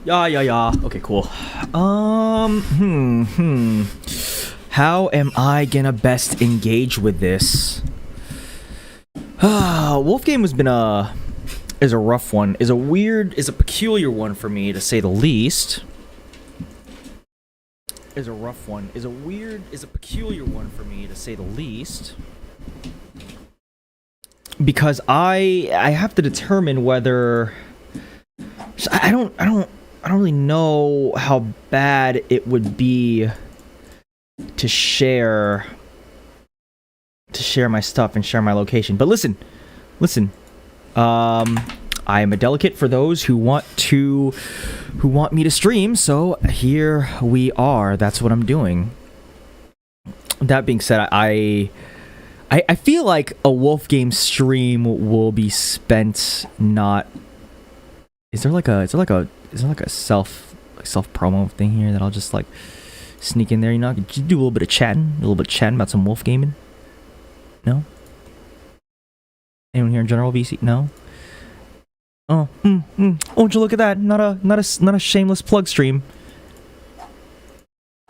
Yeah. Okay, cool. How am I gonna best engage with this? Wolf game has been is a rough one. Is a peculiar one for me, to say the least. Is a rough one. Is a peculiar one for me, to say the least. Because I have to determine whether I don't really know how bad it would be to share my stuff and share my location. But listen. I am a delegate for those who want me to stream, so here we are. That's what I'm doing. That being said, I feel like a Wolf game stream will be spent not. Is there like a self promo thing here that I'll just like sneak in there? You know, just do a little bit of chatting about some Wolf gaming. No. Anyone here in general VC? No. Oh, won't you look at that? Not a shameless plug stream.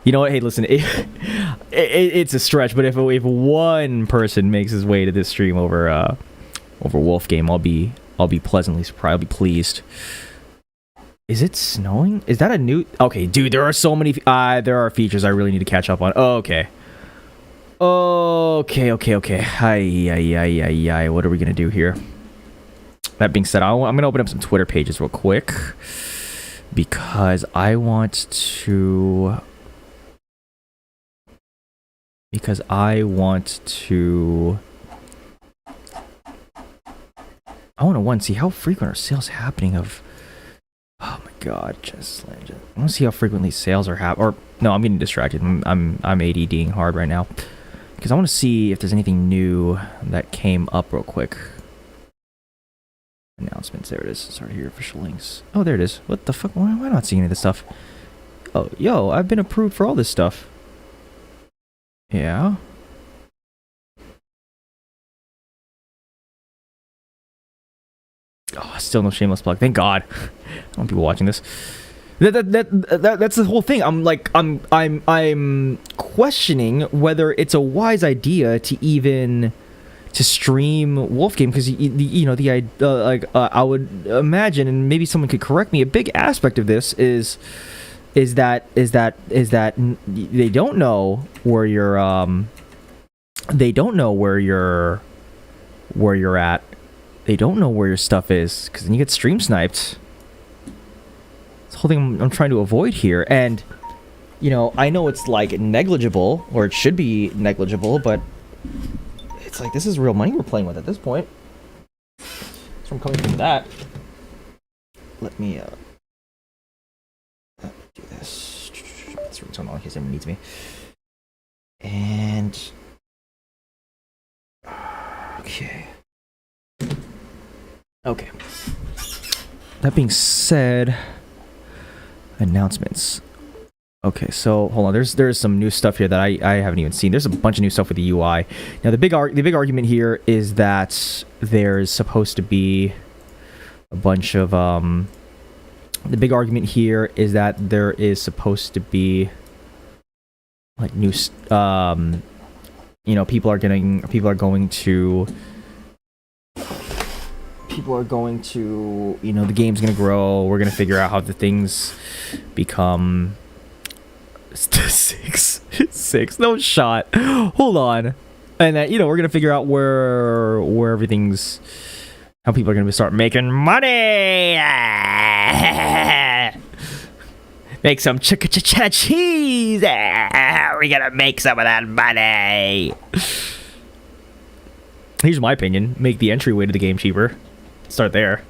You know what? Hey, listen, it's a stretch, but if one person makes his way to this stream over Wolf game, I'll be pleasantly surprised. I'll be pleased. Is it snowing? Is that a new? Okay, dude, there are so many. There are features I really need to catch up on. Okay. Hi. What are we gonna do here? That being said, I'm gonna open up some Twitter pages real quick because I want to. I want to see how frequent are sales happening of. Oh my god, just I want to see how frequently sales are happening. Or no, I'm getting distracted. I'm ADDing hard right now because I want to see if there's anything new that came up real quick. Announcements. There it is. Sorry, here official links. Oh, there it is. What the fuck? Why am I not seeing any of this stuff? Oh, yo, I've been approved for all this stuff. Yeah. Oh, still no shameless plug. Thank God. I don't want people watching this. That's the whole thing. I'm questioning whether it's a wise idea to stream Wolf game because I would imagine, and maybe someone could correct me. A big aspect of this is that they don't know where you're they don't know where you're at. They don't know where your stuff is because then you get stream sniped. It's the whole thing I'm trying to avoid here, and I know it's like negligible, or it should be negligible, but it's like this is real money we're playing with at this point. So I'm coming from that. Let me do this. Let's turn on in case anyone needs me. And okay. That being said, announcements. Okay, so hold on. There's some new stuff here that I haven't even seen. There's a bunch of new stuff with the UI. Now the big argument here is that there's supposed to be a bunch of the big argument here is that there is supposed to be like new people are going to the game's gonna grow. We're gonna figure out how the things become six. No shot. Hold on. And that we're gonna figure out where everything's, how people are gonna start making money. Make some cheese. We're gonna make some of that money. Here's my opinion: make the entryway to the game cheaper. Start there.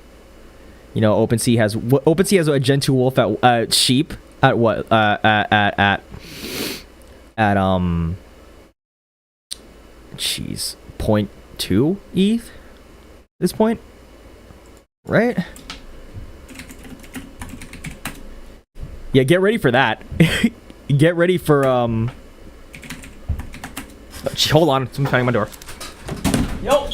OpenSea has a Gen 2 Wolf at sheep at what at 0.2 ETH at this point, right? Yeah, get ready for that. Get ready for hold on, someone's banging my door. Yo.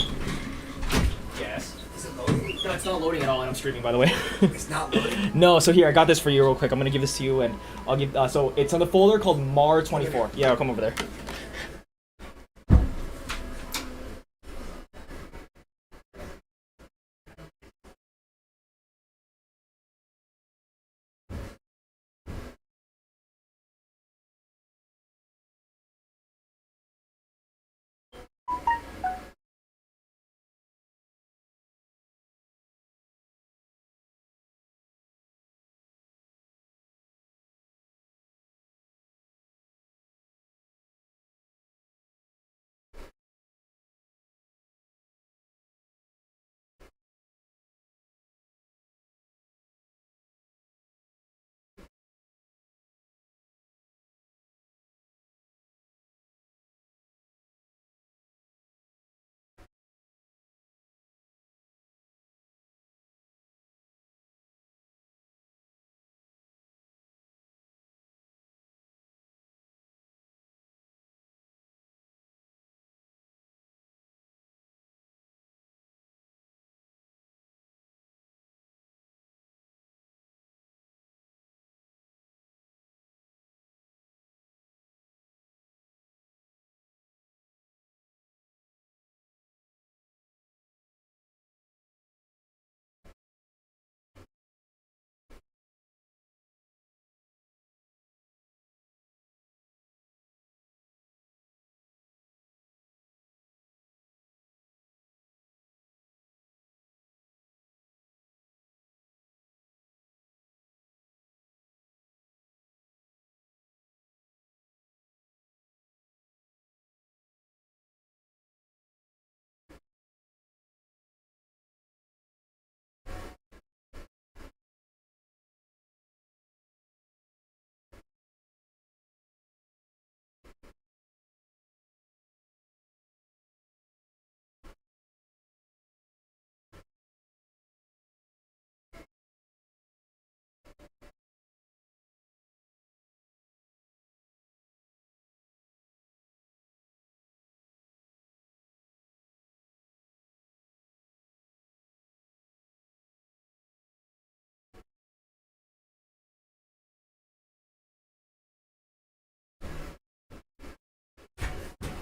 Yes. Is it loading? No, it's not loading at all. streaming, by the way. It's not loading. No, so here, I got this for you real quick. I'm gonna give this to you, and I'll give. So it's on the folder called Mar24. Yeah, I'll come over there.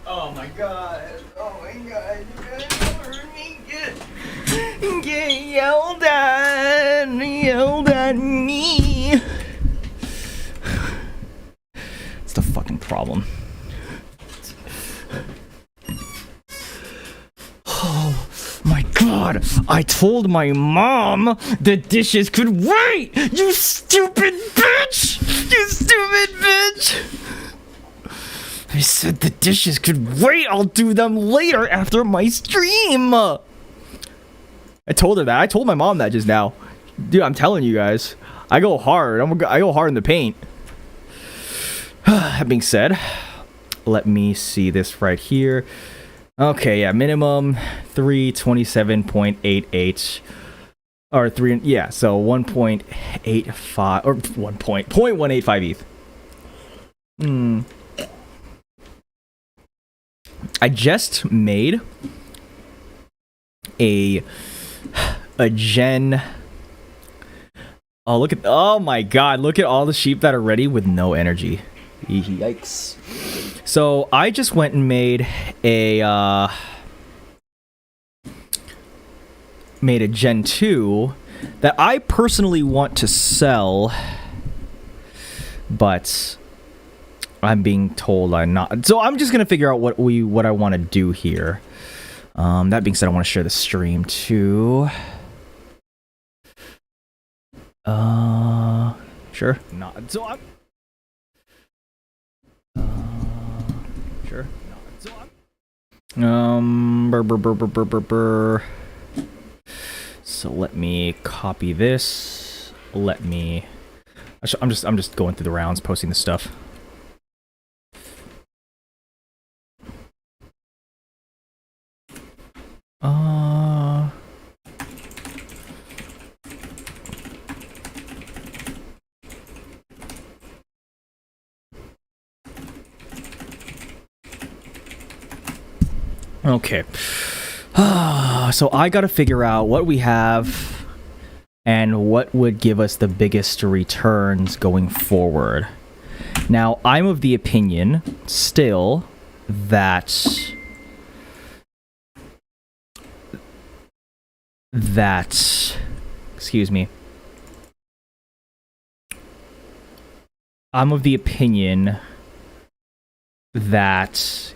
Oh my god. Oh my god. You guys heard me get yelled at me. It's the fucking problem. Oh my god. I told my mom the dishes could wait. You stupid bitch. You stupid bitch. I said the dishes could wait. I'll do them later after my stream. I told her that. I told my mom that just now. Dude, I'm telling you guys. I go hard. I go hard in the paint. That being said, let me see this right here. Okay, yeah, minimum 327.88. Or 3, yeah, so 1.85 or 0.185 ETH. I just made a gen. Oh, look at, oh my god, look at all the sheep that are ready with no energy. Yikes. So I just went and made a gen 2 that I personally want to sell, but I'm being told I'm not. So I'm just gonna figure out what I want to do here. That being said, I want to share the stream too. Sure. Not. So I'm. Sure. Not. So I'm. So let me copy this. Let me. I'm just going through the rounds, posting this stuff. Okay. So I gotta figure out what we have and what would give us the biggest returns going forward. Now, I'm of the opinion still that excuse me. I'm of the opinion that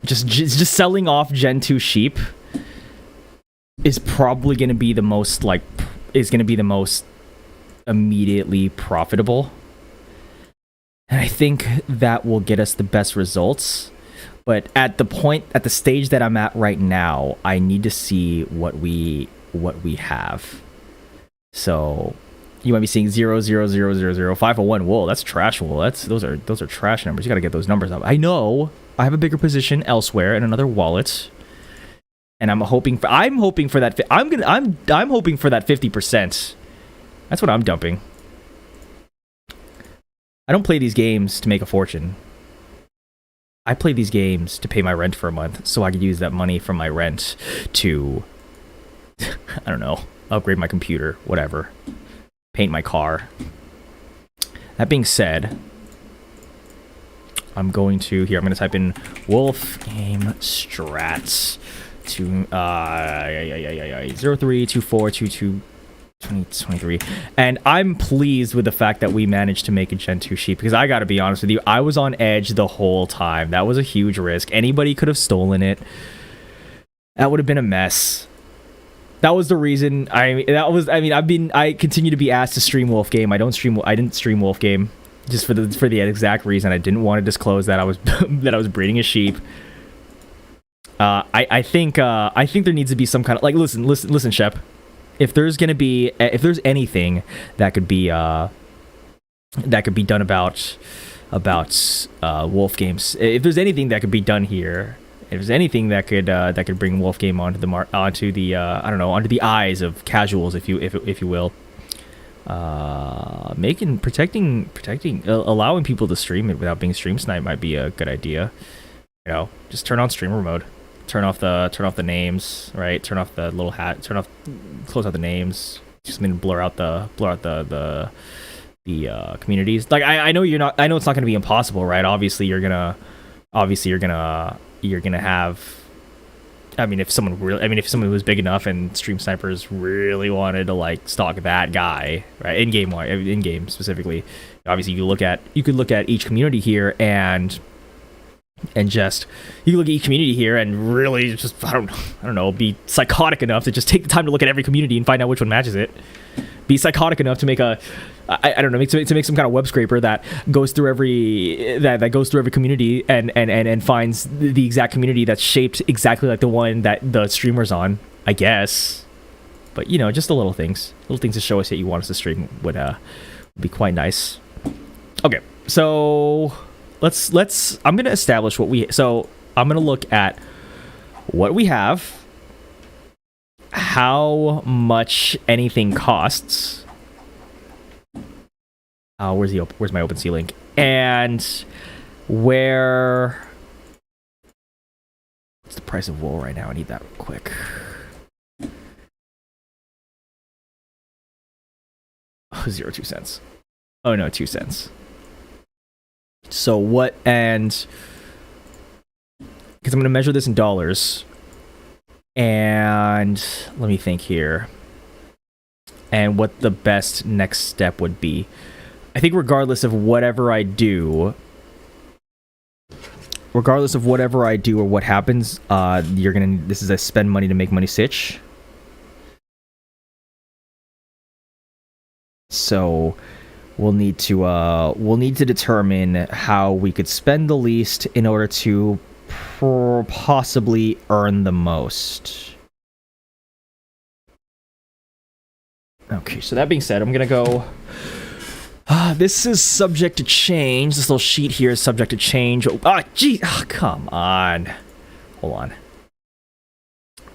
just selling off Gen 2 sheep is probably going to be the most immediately profitable. And I think that will get us the best results. But at the stage that I'm at right now, I need to see what we have. So you might be seeing 0, 0, 0, 0, 0, 501 wool. That's trash wool. Those are trash numbers. You got to get those numbers up. I know I have a bigger position elsewhere in another wallet, and I'm hoping for that. I'm hoping for that 50%. That's what I'm dumping. I don't play these games to make a fortune. I play these games to pay my rent for a month, so I could use that money from my rent to, I don't know, upgrade my computer, whatever, paint my car. That being said, I'm going to type in Wolf Game Strats to 032422 2023, and I'm pleased with the fact that we managed to make a Gen 2 sheep, because I gotta be honest with you, I was on edge the whole time. That was a huge risk. Anybody could have stolen it. That would have been a mess. That was the reason I continue to be asked to stream Wolf Game. I didn't stream Wolf Game just for the exact reason I didn't want to disclose that I was that I was breeding a sheep. I think there needs to be some kind of, like, listen, Shep. If there's anything that could be done about Wolf Games, if there's anything that could be done here, if there's anything that could bring Wolf Game onto the eyes of casuals, if you will, allowing people to stream it without being stream sniped might be a good idea. You know, just turn on streamer mode. Turn off the names, right? Turn off the little hat. Close out the names. Just blur out the communities. Like, I know you're not. I know it's not going to be impossible, right? Obviously you're gonna have. I mean, if someone was big enough and stream snipers really wanted to, like, stalk that guy, right? In game specifically. Obviously, you could look at each community here and just, you can look at each community here and really just, I don't know, be psychotic enough to just take the time to look at every community and find out which one matches it. Be psychotic enough to make to make some kind of web scraper that goes through every community and finds the exact community that's shaped exactly like the one that the streamer's on, I guess. But, you know, just the little things to show us that you want us to stream would be quite nice. Okay, so I'm gonna establish I'm gonna look at what we have, how much anything costs. Where's my OpenSea link? And what's the price of wool right now? I need that real quick. Oh, 0.2 cents. Oh no, 2 cents. So because I'm going to measure this in dollars, and let me think here, and what the best next step would be. I think regardless of whatever I do or what happens, this is a spend money to make money sitch. So we'll need to determine how we could spend the least in order to possibly earn the most. Okay, so that being said, I'm gonna go. This is subject to change. This little sheet here is subject to change. Gee, come on. Hold on.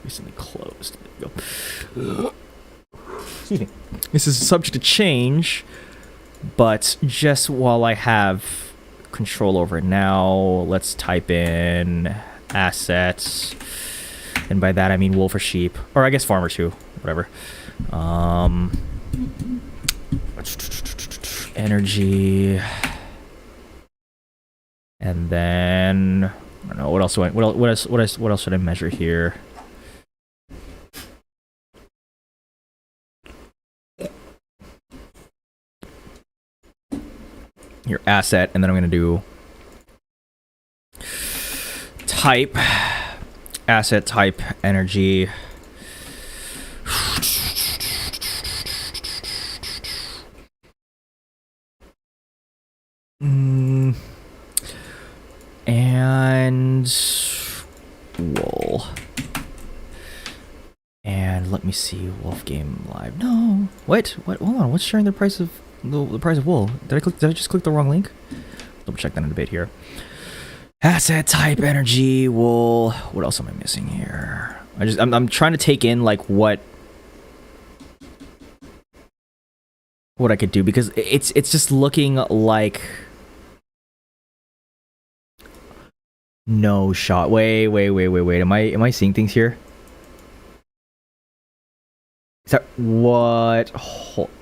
Recently closed. There we go. Excuse me. This is subject to change. But just while I have control over it now, let's type in assets. And by that I mean wool for sheep. Or I guess farmer too. Whatever. Energy. And then I don't know what else what else should I measure here? Your asset, and then I'm gonna do type, asset type, energy. And wool. And let me see, Wolf Game Live. No, what? Hold on. What's sharing the price of the price of wool? Did I just click the wrong link? Double check that in a bit here. Asset type, energy, wool. What else am I missing here? I'm trying to take in like what I could do, because it's just looking like no shot. Wait. Am I seeing things here? Is that what?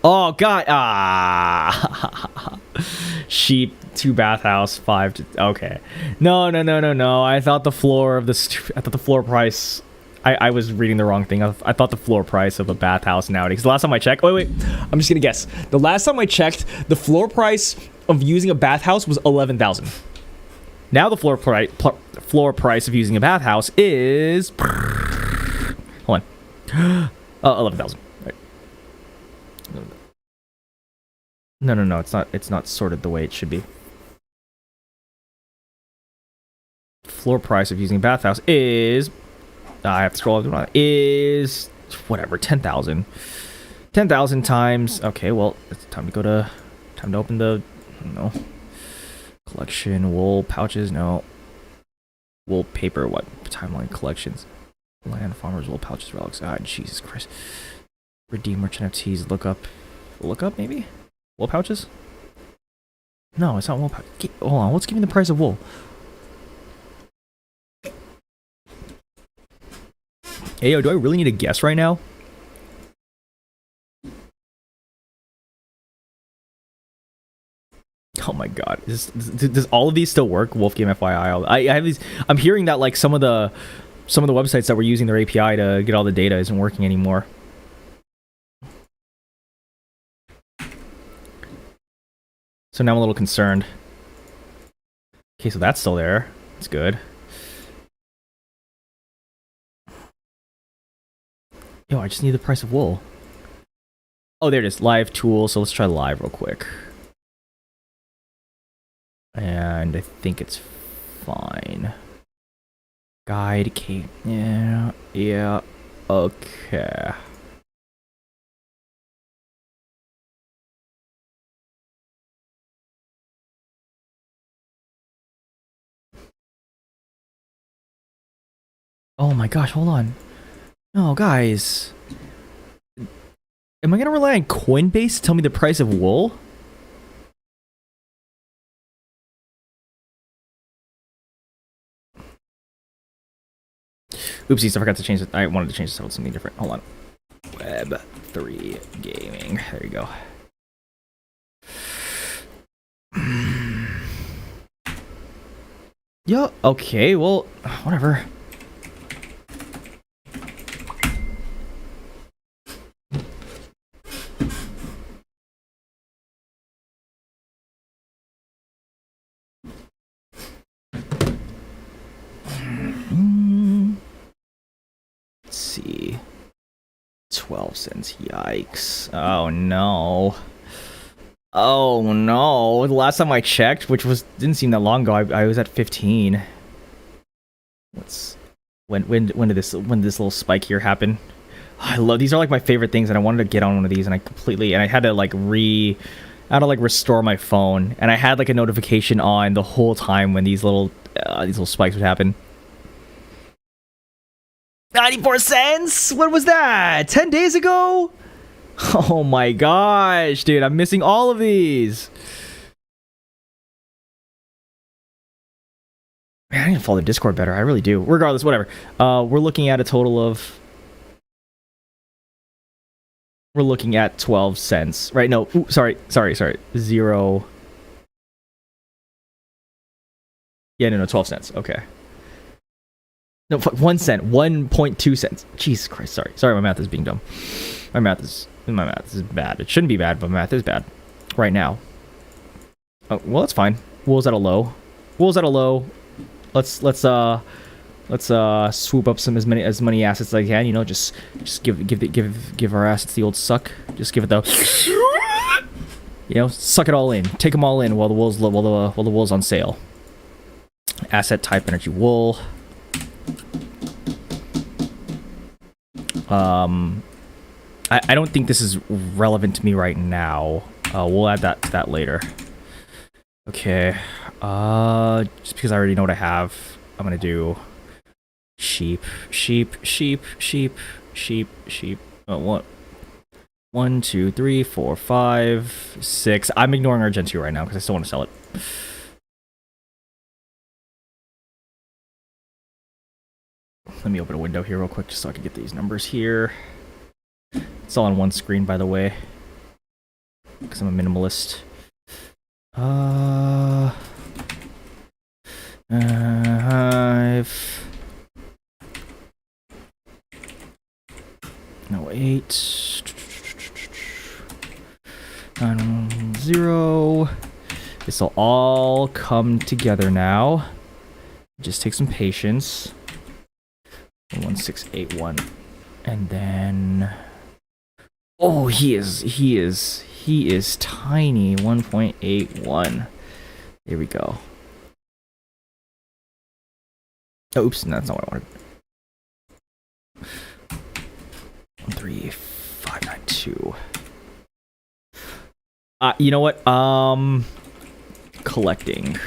Oh god! Sheep, 2 bathhouse, 5 to, okay. No. I thought the floor of the floor price. I was reading the wrong thing. I thought the floor price of a bathhouse nowadays. The last time I checked, wait, I'm just gonna guess. The last time I checked, the floor price of using a bathhouse was 11,000. Now the floor price of using a bathhouse is, hold on, 11,000. Right. No. It's not sorted the way it should be. Floor price of using a bathhouse is, I have to scroll up. Is whatever, 10,000. 10,000 times. Okay, well, it's time to open the, I don't know, collection. Wool pouches. No. Wool paper. What? Timeline collections. Land farmers. Wool pouches. Relics. Ah, Jesus Christ. Redeem merchant FTs. Look up maybe. Wool pouches. No, it's not wool pouches. Hold on. What's giving the price of wool? Hey, yo, do I really need to guess right now? Oh my god. Does all of these still work? Wolf Game FYI. I have these. I'm hearing that like some of the websites that were using their API to get all the data isn't working anymore. So now I'm a little concerned. Okay, so that's still there. That's good. Yo, I just need the price of wool. Oh, there it is. Live tool. So let's try live real quick. And I think it's fine. Guide key. Yeah. Okay. Oh my gosh, hold on. No, guys. Am I gonna rely on Coinbase to tell me the price of wool? Oopsies, I forgot to change it. I wanted to change this to something different. Hold on. WEB3 gaming. There you go. Yeah, okay, well, whatever. Let's see. 12 cents. Yikes. Oh no. Oh no. The last time I checked, which didn't seem that long ago, I was at 15. When did this little spike here happen? I love these. Are like my favorite things, and I wanted to get on one of these, and I had to like restore my phone, and I had like a notification on the whole time when these little spikes would happen. 94 cents? What was that? 10 days ago? Oh my gosh, dude, I'm missing all of these. Man, I need to follow the Discord better. I really do. Regardless, whatever. We're looking at a total of we're looking at 12 cents, right? No, ooh, sorry. 0. Yeah, no, 12 cents. Okay. No, fuck, 1 cent, 1.2 cents. Jesus Christ, sorry, my math is being dumb. My math is bad. It shouldn't be bad, but math is bad right now. Oh, well, that's fine. Wool's at a low. Let's swoop up as many assets as I can. You know, just give our assets the old suck. Just give it the, you know, suck it all in. Take them all in while the wool's on sale. Asset type energy wool. I don't think this is relevant to me right now. We'll add that to that later. Okay. Just because I already know what I have, I'm gonna do sheep. Oh, what? 1, 2, 3, 4, 5, 6. I'm ignoring Argentina right now because I still want to sell it. Let me open a window here real quick just so I can get these numbers here. It's all on one screen, by the way, because I'm a minimalist. 5. No, 8. 0. This will all come together now. Just take some patience. 1681, and then oh, he is tiny. 1.81. Here we go. Oh, oops, no, that's not what I wanted. 13592. You know what? Collecting.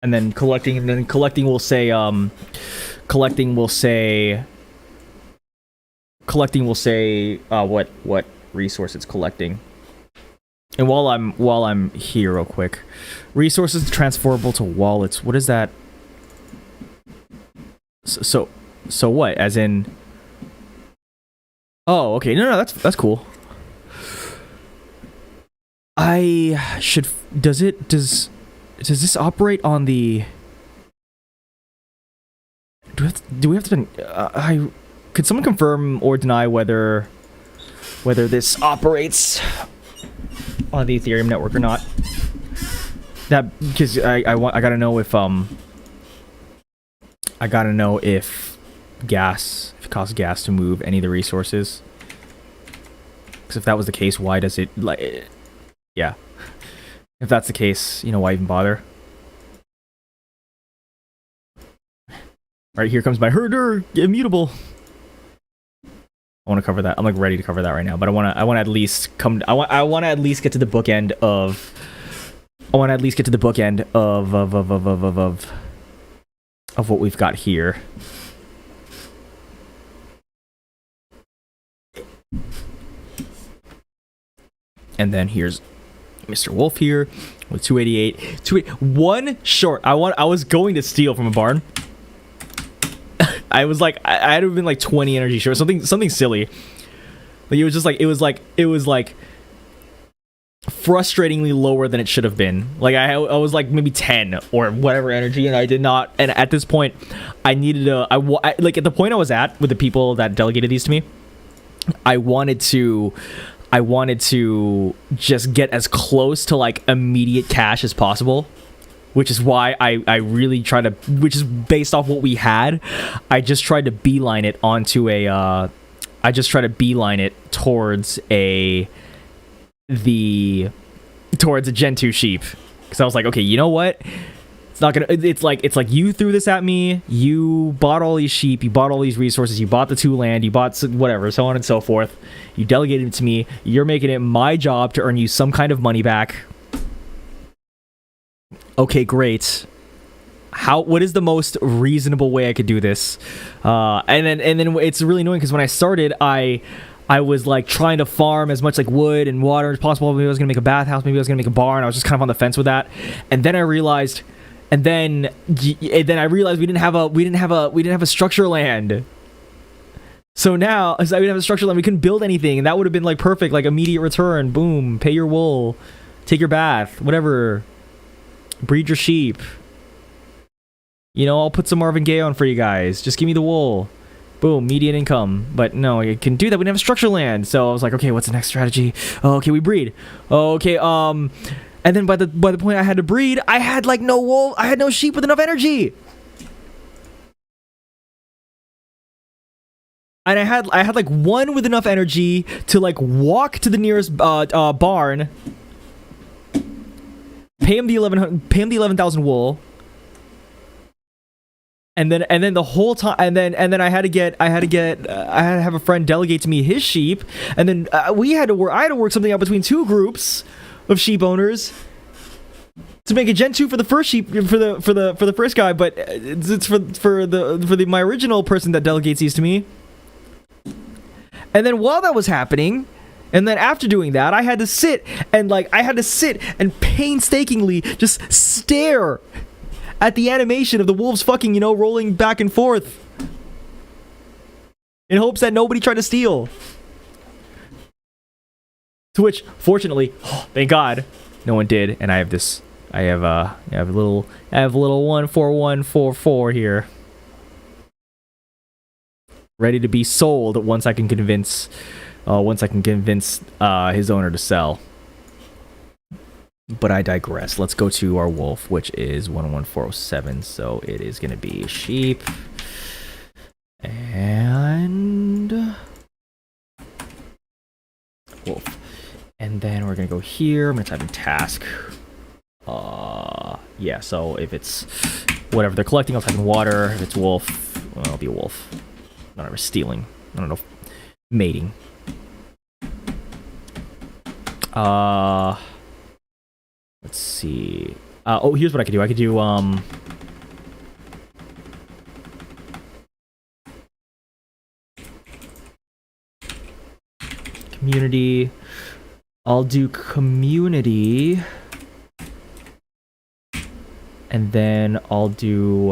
And then collecting will say what resource it's collecting. And while I'm here real quick, resources transferable to wallets. What is that? So what? As in? Oh, okay. No, that's cool. Does this operate on the? Do we have to? Could someone confirm or deny whether this operates on the Ethereum network or not? That because I gotta know if if it costs gas to move any of the resources. Because if that was the case, why does it like? Yeah. If that's the case, you know, why even bother? Alright, here comes my herder, immutable. I want to cover that. I'm like ready to cover that right now, but I want to at least I want to at least get to the bookend of what we've got here. And then here's Mr. Wolf here with 288. One short. I was going to steal from a barn. I was like, I had to have been like 20 energy short, something silly. Like it was like frustratingly lower than it should have been. Like I was like maybe 10 or whatever energy, and I did not. And at this point, I needed like at the point I was at with the people that delegated these to me, I wanted to just get as close to like immediate cash as possible, which is why I really try to, which is based off what we had. I just tried to beeline it onto a, towards a Gen 2 sheep. Because I was like, okay, you know what? It's not gonna. It's like you threw this at me. You bought all these sheep. You bought all these resources. You bought the 2 land. You bought whatever, so on and so forth. You delegated it to me. You're making it my job to earn you some kind of money back. Okay, great. What is the most reasonable way I could do this? And then it's really annoying because when I started, I was like trying to farm as much like wood and water as possible. Maybe I was gonna make a bathhouse. Maybe I was gonna make a barn. I was just kind of on the fence with that. And then I realized. And then I realized we didn't have a structure land. So now, so I would have a structural land. We couldn't build anything, and that would have been like perfect, like immediate return. Boom, pay your wool, take your bath, whatever. Breed your sheep. You know, I'll put some Marvin Gaye on for you guys. Just give me the wool. Boom, median income. But no, I can do that. We didn't have structural land. So I was like, okay, what's the next strategy? Oh, okay, we breed. Okay, and then by the point I had to breed, I had like no wool. I had no sheep with enough energy. And I had like one with enough energy to like walk to the nearest barn, pay him the 11,000 wool, and then the whole time, and then I had to have a friend delegate to me his sheep, and then I had to work something out between two groups of sheep owners to make a Gen 2 for the first sheep for the first guy, but it's for my original person that delegates these to me. And then while that was happening, and then after doing that, I had to sit and painstakingly just stare at the animation of the wolves fucking, rolling back and forth in hopes that nobody tried to steal. To which, fortunately, thank God, no one did, and I have a little 14144 here, ready to be sold once I can convince his owner to sell. But I digress. Let's go to our wolf, which is 11407. So it is going to be sheep and wolf. And then we're going to go here. I'm going to type in task. Yeah, so if it's whatever they're collecting, I'll type in water. If it's wolf, well, it'll be a wolf. Whatever, stealing. I don't know. Mating. Let's see. Oh, here's what I could do. I could do, community. I'll do community. And then I'll do,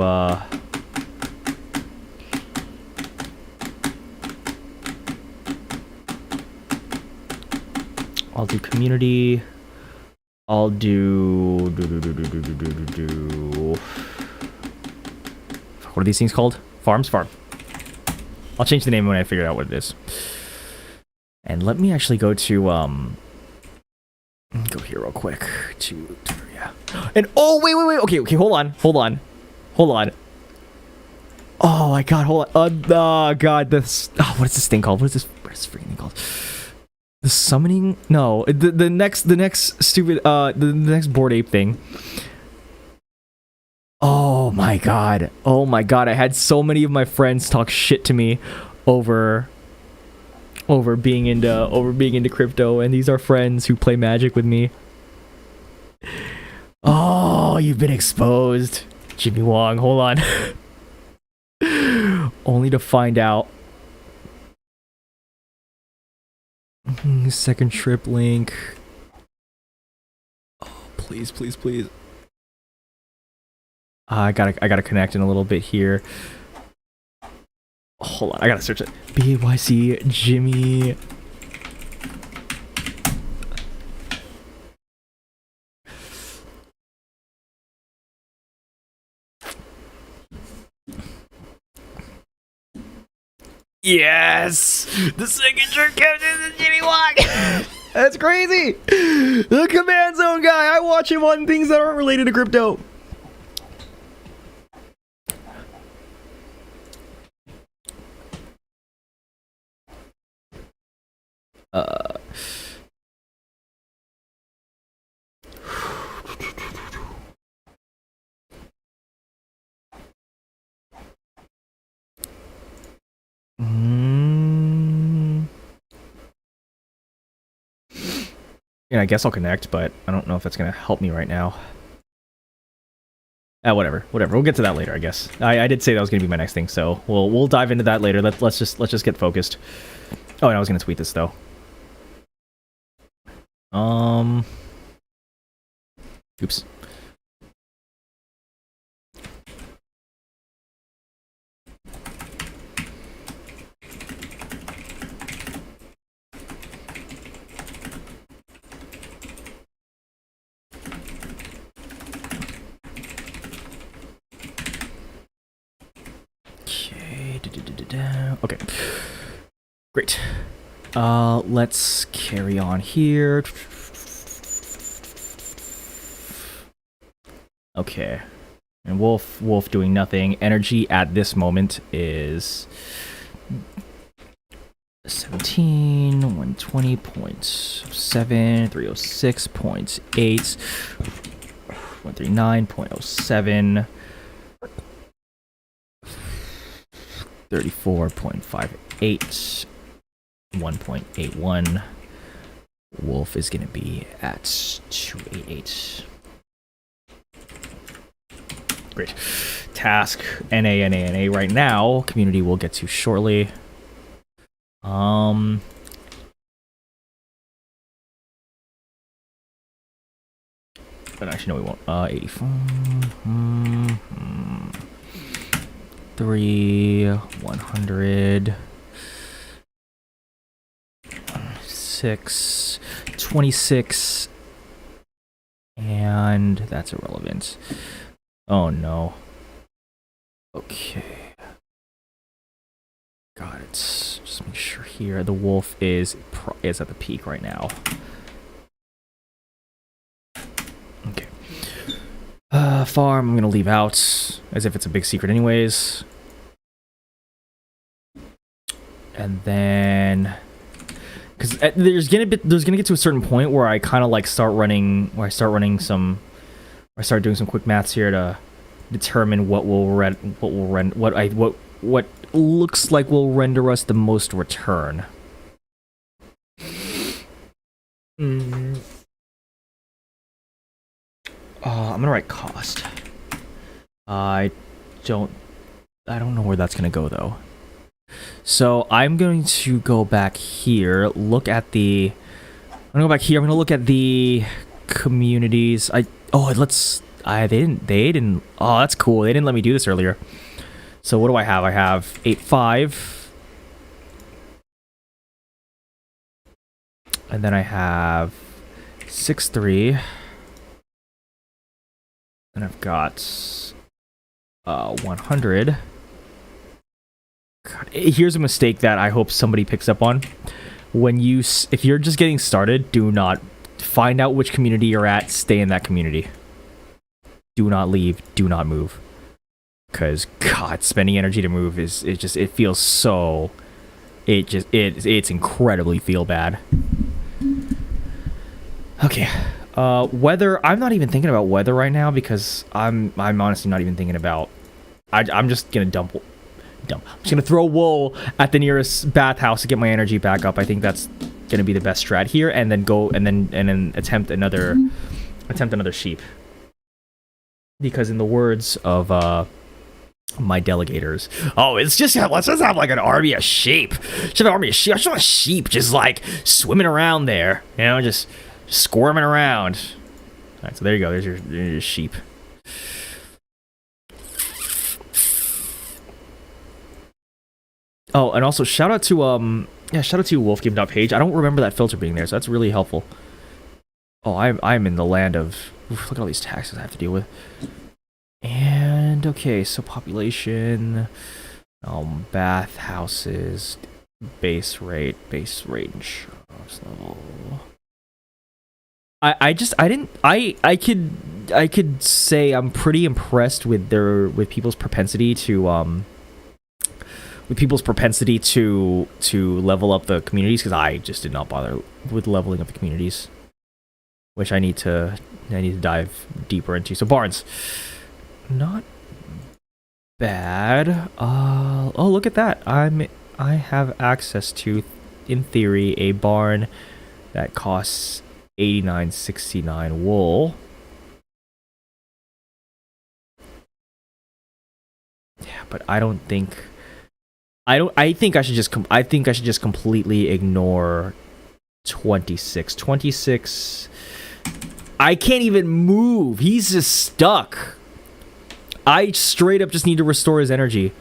community. I'll do what are these things called? Farm. I'll change the name when I figure out what it is. And let me actually go to go here real quick to yeah. And oh wait. Okay, hold on. Oh my god, hold on. Oh god, this. Oh, what is this thing called? What is this freaking thing called? The summoning? No, the next stupid the next Bored Ape thing. Oh my god, I had so many of my friends talk shit to me over being into crypto, and these are friends who play Magic with me. Oh, you've been exposed, Jimmy Wong. Hold on. Only to find out. Second trip link. Oh, please. I gotta connect in a little bit here. Hold on, I gotta search it. BYC Jimmy. Yes! The signature captain is Jimmy Wong! That's crazy! The Command Zone guy! I watch him on things that aren't related to crypto. Yeah, I guess I'll connect, but I don't know if that's gonna help me right now. Whatever. We'll get to that later, I guess. I did say that was gonna be my next thing, so we'll dive into that later. Let's just get focused. Oh, and I was gonna tweet this though. Oops. Okay. Great. Let's carry on here. Okay. And Wolf doing nothing. Energy at this moment is 17, 120.7, 306.8, 139.07, 34.58, 1.81. Wolf is going to be at 288. Great. Task NA right now. Community we'll get to shortly. But actually, no, we won't. 84. 3, 100. 6, 26. And that's irrelevant. Oh no. Okay. God, it's just make sure here. The wolf is at the peak right now. Okay. Farm, I'm gonna leave out as if it's a big secret anyways. And then, because there's gonna get to a certain point where I kind of like start doing some quick maths here to determine what looks like will render us the most return. I'm gonna write cost. I don't know where that's gonna go though. So I'm going to go back here, look at the I'm gonna look at the communities. They didn't oh, that's cool. They didn't let me do this earlier. So what do I have? I have 8.5. And then I have 6.3. And I've got 100. God, here's a mistake that I hope somebody picks up on. If you're just getting started, do not find out which community you're at, stay in that community. Do not leave, do not move. Because God, spending energy to move it's incredibly feel bad. Okay. Weather, I'm not even thinking about weather right now because I'm honestly not even thinking about I'm just gonna dump. I'm just gonna throw wool at the nearest bathhouse to get my energy back up. I think that's gonna be the best strat here, and then go and then attempt another sheep. Because in the words of my delegators, let's just have like an army of sheep. Just have an army of sheep. I just want sheep just like swimming around there, just squirming around. All right, so there you go. There's your sheep. Oh, and also shout out to wolfgame.page. I don't remember that filter being there, so that's really helpful. Oh, I'm in the land of look at all these taxes I have to deal with. And okay, so population, bathhouses, base rate insurance level. I could say I'm pretty impressed with people's propensity to level up the communities, because I just did not bother with leveling up the communities, which I need to dive deeper into. So barns, not bad. Oh, look at that. I have access to, in theory, a barn that costs 89.69 wool. Yeah, but I think I should just completely ignore 26. 26. I can't even move. He's just stuck. I straight up just need to restore his energy.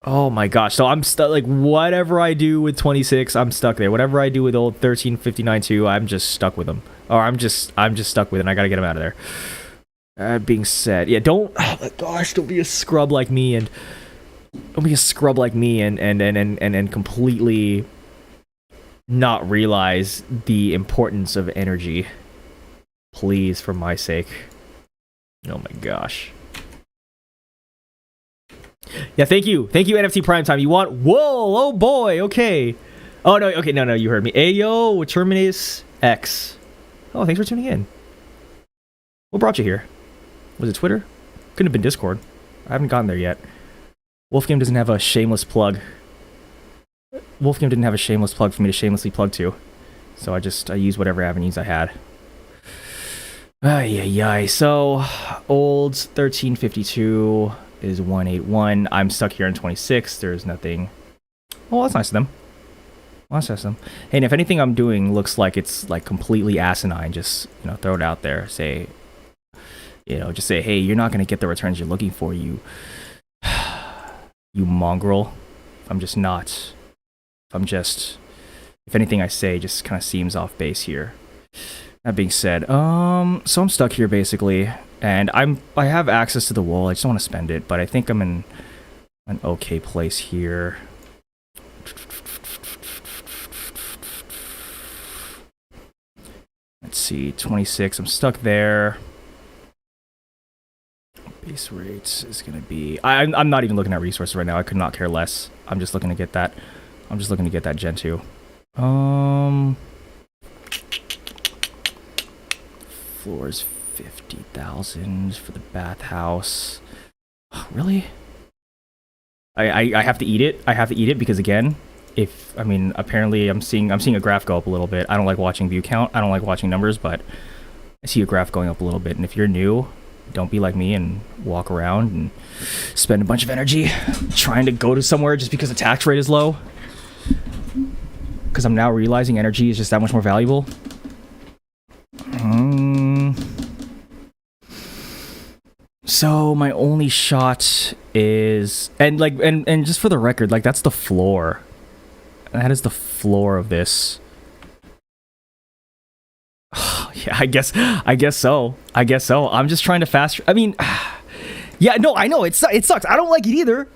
Oh my gosh. So I'm stuck. Like, whatever I do with 26, I'm stuck there. Whatever I do with old 1359 2, I'm just stuck with him. Or I'm just stuck with it, and I gotta get him out of there. That being said, yeah, don't be a scrub like me and Don't be a scrub like me and completely not realize the importance of energy. Please, for my sake. Oh my gosh. Yeah, thank you, NFT Primetime. You want? Whoa, oh boy, okay. Oh no, okay, no, you heard me. Ayo, Terminus X. Oh, thanks for tuning in. What brought you here? Was it Twitter? Couldn't have been Discord. I haven't gotten there yet. Wolfgame doesn't have a shameless plug. Wolfgame didn't have a shameless plug for me to shamelessly plug to. So I used whatever avenues I had. Ay. So, old 1352 is 181. I'm stuck here in 26. There's nothing. Oh, that's nice of them. Well, that's nice of them. Hey, and if anything I'm doing looks like it's like completely asinine, just, you know, throw it out there. Say, you know, just say, hey, you're not going to get the returns you're looking for, you mongrel. If anything I say just kind of seems off base here. That being said, so I'm stuck here basically, and I have access to the wall. I just don't want to spend it, but I think I'm in an okay place here. Let's see, 26. I'm stuck there. Base rates is gonna be. I'm not even looking at resources right now. I could not care less. I'm just looking to get that. I'm just looking to get that Gen 2. Floors 50,000 for the bathhouse. Really? I have to eat it. I have to eat it because again, apparently I'm seeing a graph go up a little bit. I don't like watching view count. I don't like watching numbers, but I see a graph going up a little bit. And if you're new, don't be like me and walk around and spend a bunch of energy trying to go to somewhere just because the tax rate is low. Because I'm now realizing energy is just that much more valuable. So my only shot is, and just for the record, like that's the floor. That is the floor of this. Yeah, I guess so. I'm just trying to fast. I mean, yeah, no, I know it sucks. I don't like it either.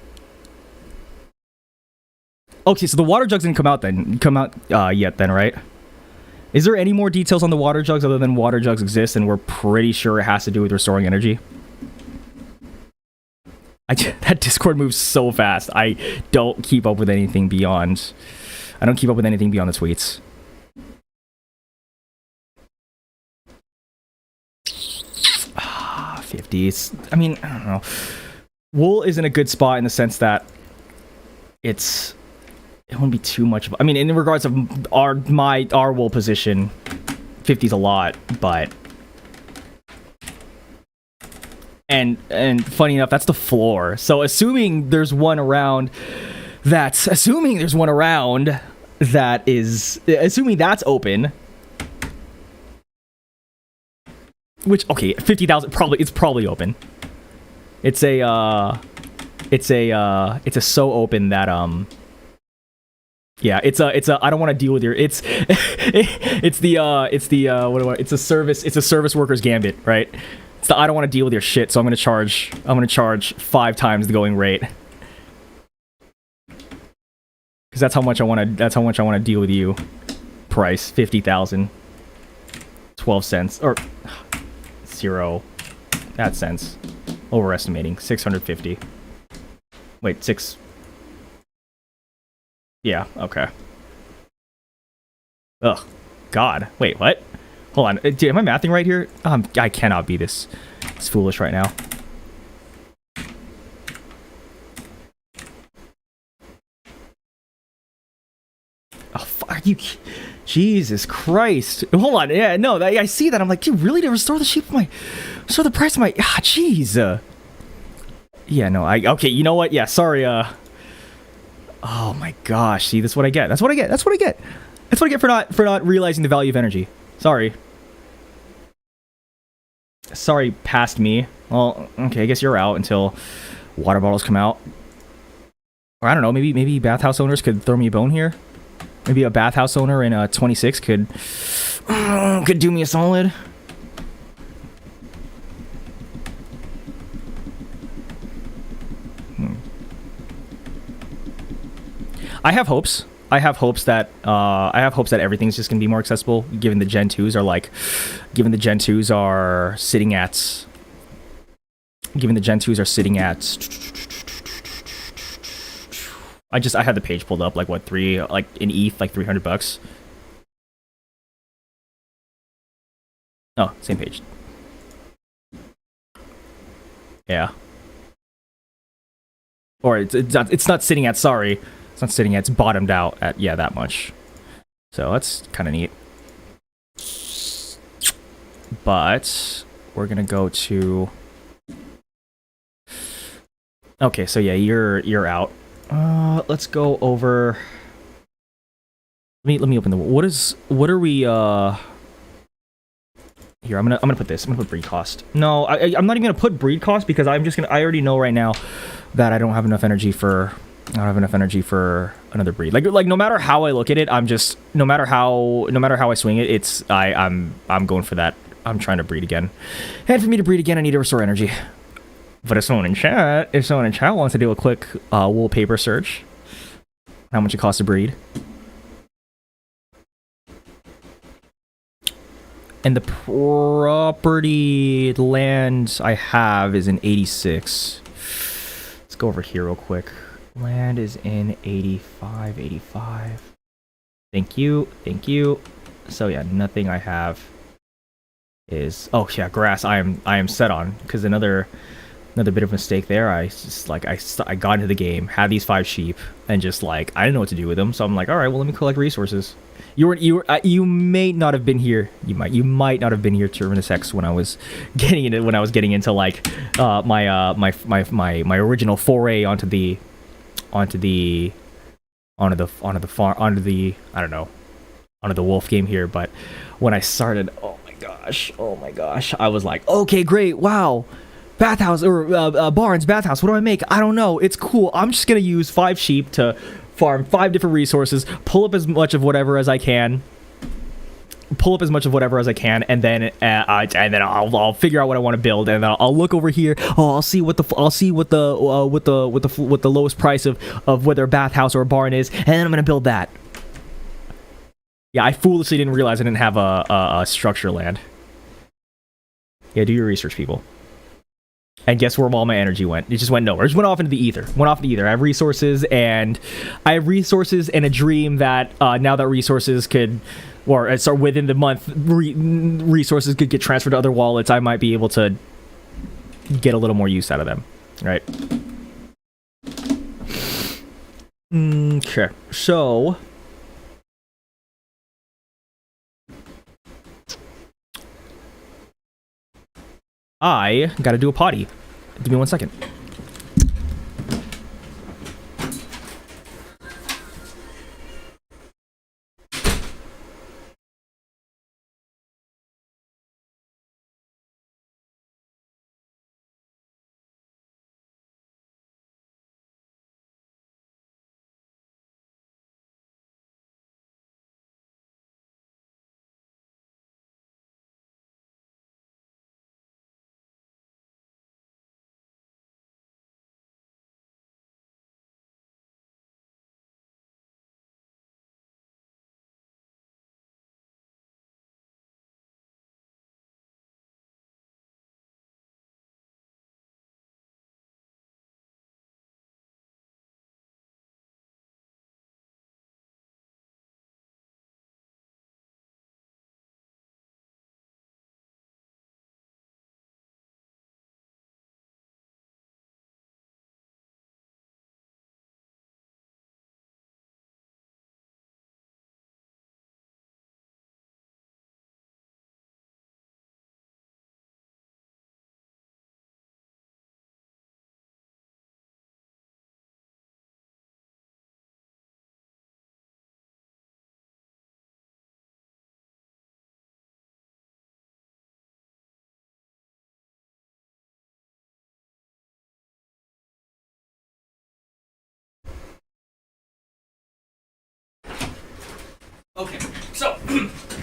Okay, so the water jugs didn't come out yet then, right? Is there any more details on the water jugs other than water jugs exist and we're pretty sure it has to do with restoring energy? That Discord moves so fast. I don't keep up with anything beyond. I don't keep up with anything beyond the tweets. Ah, 50s. I mean, I don't know. Wool is in a good spot in the sense that it won't be too much of. I mean, in regards of our wool position, 50's a lot, but. And funny enough, that's the floor. So assuming there's one around that's open, which okay, 50,000 it's probably open. It's so open that yeah, it's a I don't want to deal with your it's a service workers gambit, right? So I don't want to deal with your shit, so I'm gonna charge 5 times the going rate. Because that's how much I want to deal with you. Price 50,000. 12 cents or 0. That cents. Overestimating. 650. Wait, 6. Yeah, okay. Ugh. God. Wait, what? Hold on, dude, am I mathing right here? I cannot be this foolish right now. Oh, fuck you. Jesus Christ. Hold on, yeah, no, I see that. I'm like, dude, really? To restore the sheep of my... Restore the price of my... Ah, jeez. Yeah, no, okay, you know what? Yeah, sorry, oh my gosh, see, that's what I get. That's what I get for not realizing the value of energy. Sorry, past me. Well, okay, I guess you're out until water bottles come out. Or I don't know, maybe bathhouse owners could throw me a bone here. Maybe a bathhouse owner in 26 could do me a solid. I have hopes. I have hopes that everything's just gonna be more accessible, given the Gen 2s are like, given the Gen 2s are sitting at, I had the page pulled up, like what, like in ETH, like $300. Oh, same page. Yeah. Or it's not sitting at, sorry. It's not sitting at, it's bottomed out at, yeah, that much. So that's kind of neat. But we're gonna go to, okay, so yeah, you're out. Let's go over, let me open the, what are we, here, I'm gonna put this. I'm gonna put breed cost. No, I'm not even gonna put breed cost because I already know right now that I don't have enough energy for another breed. Like no matter how I look at it, I'm just, no matter how I swing it, I'm going for that. I'm trying to breed again. And for me to breed again, I need to restore energy. But if someone in chat wants to do a quick wool paper search, how much it costs to breed. And the property land I have is in 86. Let's go over here real quick. Land is in 85. Thank you. So yeah, nothing I have is, oh yeah, grass I am set on, because another bit of mistake there. I got into the game, had these 5 sheep, and just like, I didn't know what to do with them, so I'm like, all right, well, let me collect resources. You may not have been here. You might not have been here, Terminus X, when I was getting into like my original foray onto the wolf game here. But when I started, oh my gosh, I was like, okay, great, wow, bathhouse or barns, bathhouse. What do I make? I don't know. It's cool. I'm just gonna use 5 sheep to farm 5 different resources, pull up as much of whatever as I can, and then I'll figure out what I want to build, and then I'll look over here. Oh, I'll see what the lowest price of whether a bathhouse or a barn is, and then I'm gonna build that. Yeah, I foolishly didn't realize I didn't have a structure land. Yeah, do your research, people. And guess where all my energy went? It just went nowhere. It just went off into the ether. I have resources and a dream that now that resources could, or so within the month, resources could get transferred to other wallets, I might be able to get a little more use out of them. Right? Okay. So I gotta do a potty. Give me 1 second.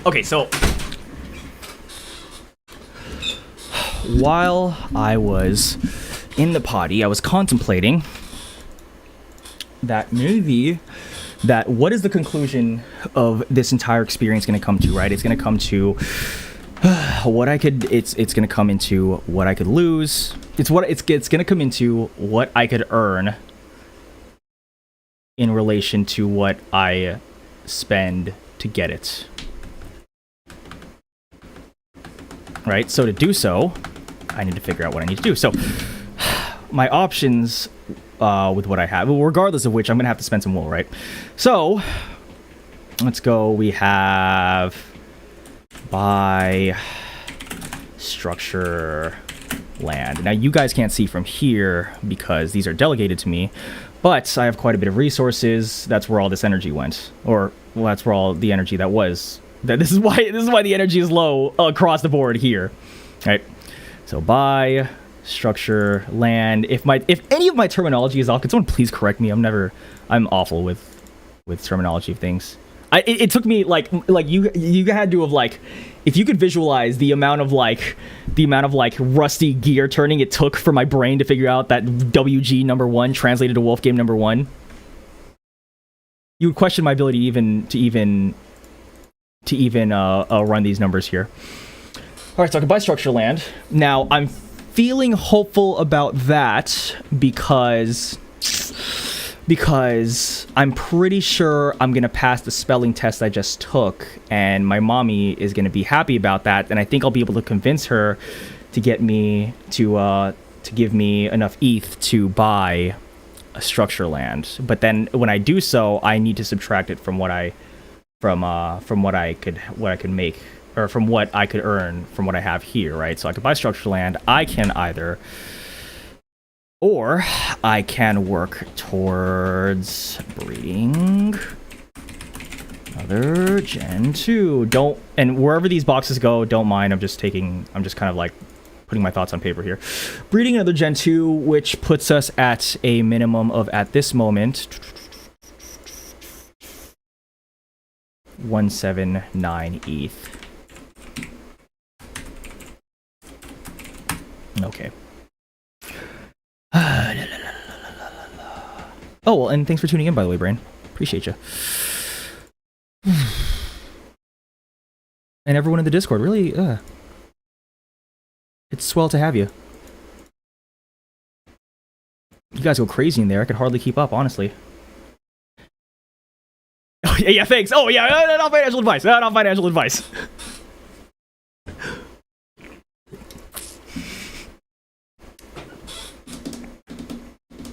Okay, so while I was in the potty, I was contemplating that maybe that what is the conclusion of this entire experience going to come to, right? It's going to come to what I could, it's going to come into what I could lose. It's going to come into what I could earn in relation to what I spend to get it. Right? So to do so, I need to figure out what I need to do. So my options with what I have, regardless of which, I'm going to have to spend some wool, right? So let's go. We have buy structure land. Now you guys can't see from here because these are delegated to me, but I have quite a bit of resources. That's where all this energy went, or well, that's where all the energy that was. This is why the energy is low across the board here, right? So buy structure land. If any of my terminology is off, could someone please correct me? I'm awful with terminology of things. It took me like you had to have like, if you could visualize the amount of rusty gear turning it took for my brain to figure out that WG number 1 translated to Wolf Game number 1, you would question my ability to even run these numbers here. All right, so I can buy structure land. Now I'm feeling hopeful about that because I'm pretty sure I'm going to pass the spelling test I just took, and my mommy is going to be happy about that, and I think I'll be able to convince her to get me to give me enough ETH to buy a structure land. But then when I do so, I need to subtract it from what I could make, or from what I could earn from what I have here, right? So I could buy structure land. I can either, or I can work towards breeding another Gen 2. And wherever these boxes go, don't mind. I'm just kind of like putting my thoughts on paper here. Breeding another Gen 2, which puts us at a minimum of, at this moment, 179 ETH. Okay. Oh, well, and thanks for tuning in, by the way, Brain. Appreciate you. And everyone in the Discord, really, it's swell to have you. You guys go crazy in there. I could hardly keep up, honestly. Oh, yeah, thanks. Oh, yeah, not financial advice. Not financial advice.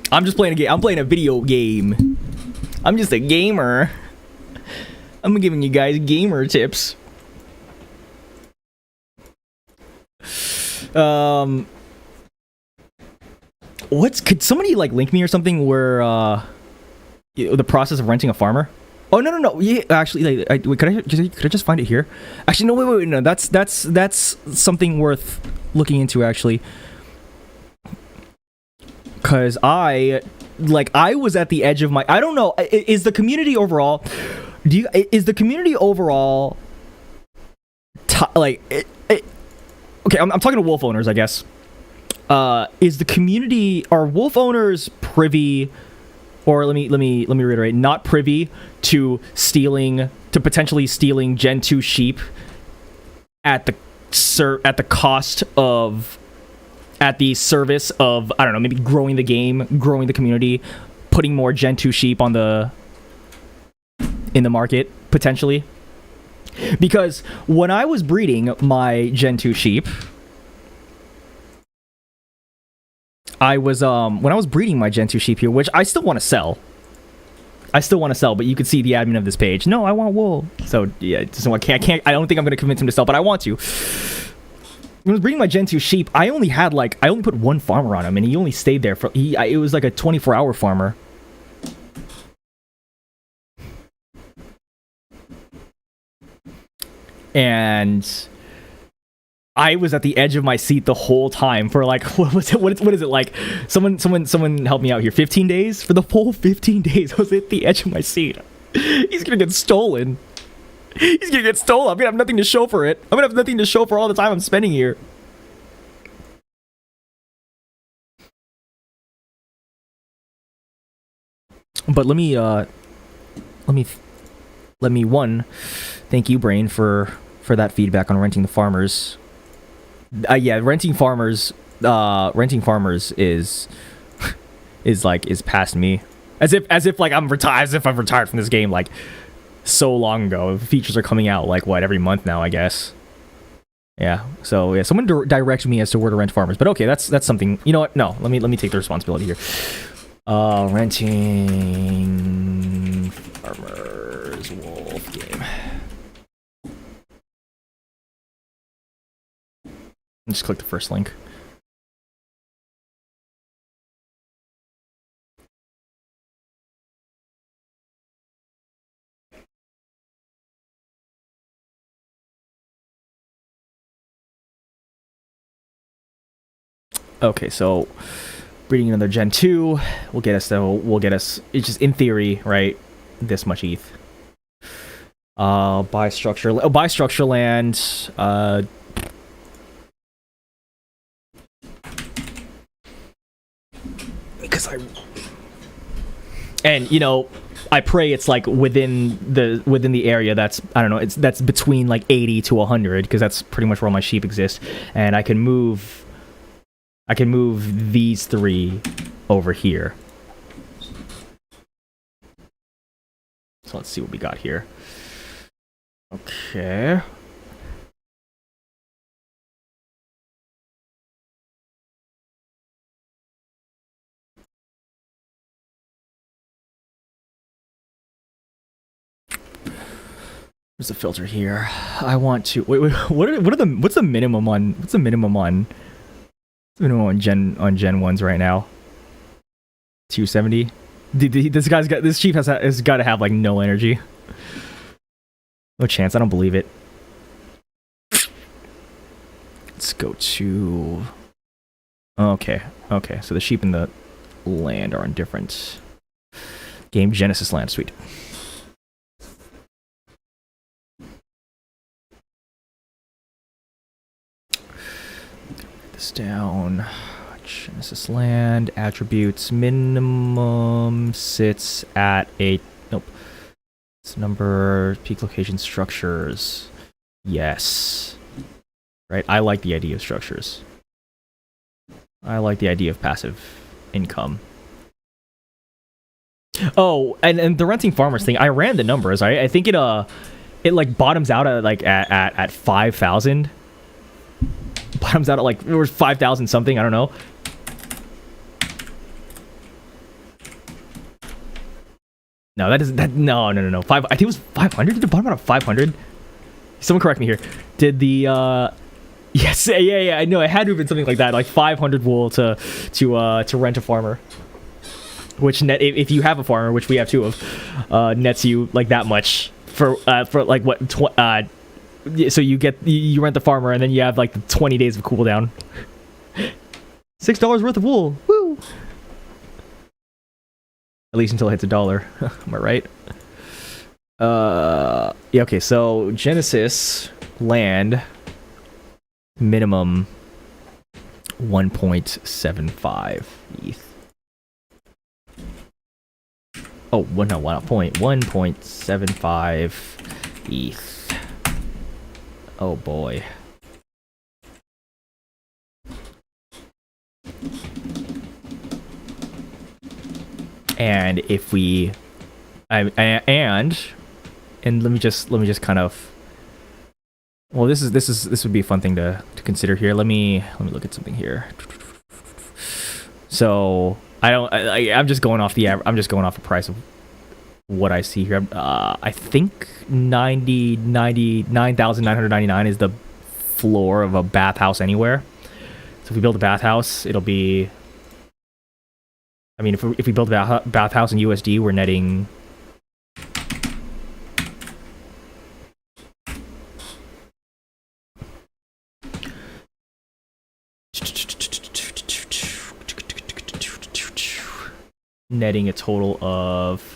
I'm just playing a game. I'm playing a video game. I'm just a gamer. I'm giving you guys gamer tips. Could somebody like link me or something where the process of renting a farmer? Oh no. Yeah, actually, could I just find it here? Actually, no, wait, no. That's something worth looking into, actually. Cause I was at the edge of my. I don't know. Is the community overall? Is the community overall? Okay, I'm talking to wolf owners, I guess. Is the community, are wolf owners privy, or let me reiterate, not privy to potentially stealing Gen 2 sheep at the cost of, at the service of, I don't know, maybe growing the game, growing the community, putting more Gen 2 sheep in the market, potentially? Because when I was breeding my Gen 2 sheep, when I was breeding my Gen 2 sheep here, which I still want to sell. But you could see the admin of this page. No, I want wool. So yeah, I can't. I don't think I'm going to convince him to sell, but I want to. When I was breeding my Gen 2 sheep, I only put one farmer on him, and he only stayed there for. It was like a 24-hour farmer. And I was at the edge of my seat the whole time for like, what is it like? Someone help me out here. 15 days? For the full 15 days, I was at the edge of my seat. He's gonna get stolen. I'm gonna have nothing to show for it. I'm gonna have nothing to show for all the time I'm spending here. But let me one, thank you, Brain, for that feedback on renting the farmers. Yeah, renting farmers is is past me. As if like I'm retired, as if I've retired from this game like so long ago. Features are coming out like what, every month now, I guess. Yeah. So yeah, someone direct me as to where to rent farmers. But okay, that's something. You know what? No, let me take the responsibility here. Renting farmers wolf game. Just click the first link. Okay, so breeding another Gen 2 will get us it's just in theory, right? This much ETH. Buy structure land. Because I pray it's like within the area that's, I don't know, that's between like 80 to 100, because that's pretty much where all my sheep exist, and I can move these 3 over here. So let's see what we got here. Okay. There's a filter here. I want to wait. What's the minimum on Gen 1s right now? 270. This chief has got to have like no energy. No chance. I don't believe it. Let's go to. Okay. So the sheep and the land are on different game. Genesis land. Sweet. This down. Genesis land attributes minimum sits at a nope. It's number peak location structures. Yes. Right. I like the idea of structures. I like the idea of passive income. Oh, and the renting farmers thing. I ran the numbers. I think it like bottoms out at like at 5,000. Bottoms out at like, it was 5,000 something, I don't know. No, no. I think it was 500. Did it bottom out at 500? Someone correct me here. Did the yes, yeah, I know it had to have been something like that, like 500 wool to rent a farmer. Which net, if you have a farmer, which we have 2 of, nets you like that much for like what so you rent the farmer, and then you have like the 20 days of cooldown. $6 worth of wool. Woo! At least until it hits $1. Am I right? Yeah, okay, so Genesis land minimum 1.75 ETH. Oh, well, no, 1.75 ETH. Oh boy. And if we and let me just kind of, well, this would be a fun thing to consider here. Let me look at something here. So I'm just going off the price of what I see here. I think 9,999 is the floor of a bathhouse anywhere. So if we build a bathhouse, it'll be, I mean, if we build a bathhouse in USD, we're netting a total of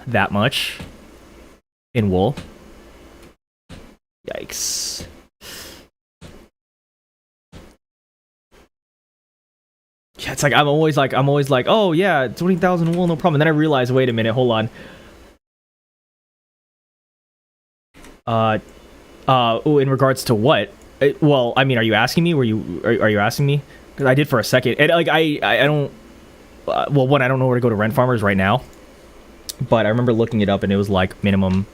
that much in wool. Yikes. Yeah, it's like I'm always like, oh yeah, 20,000 wool, no problem. And then I realize, wait a minute, hold on. In regards to what? Well, I mean, are you asking me? Are you asking me? Because I did for a second. And like I don't. Well, one, I don't know where to go to rent farmers right now. But I remember looking it up, and it was like minimum.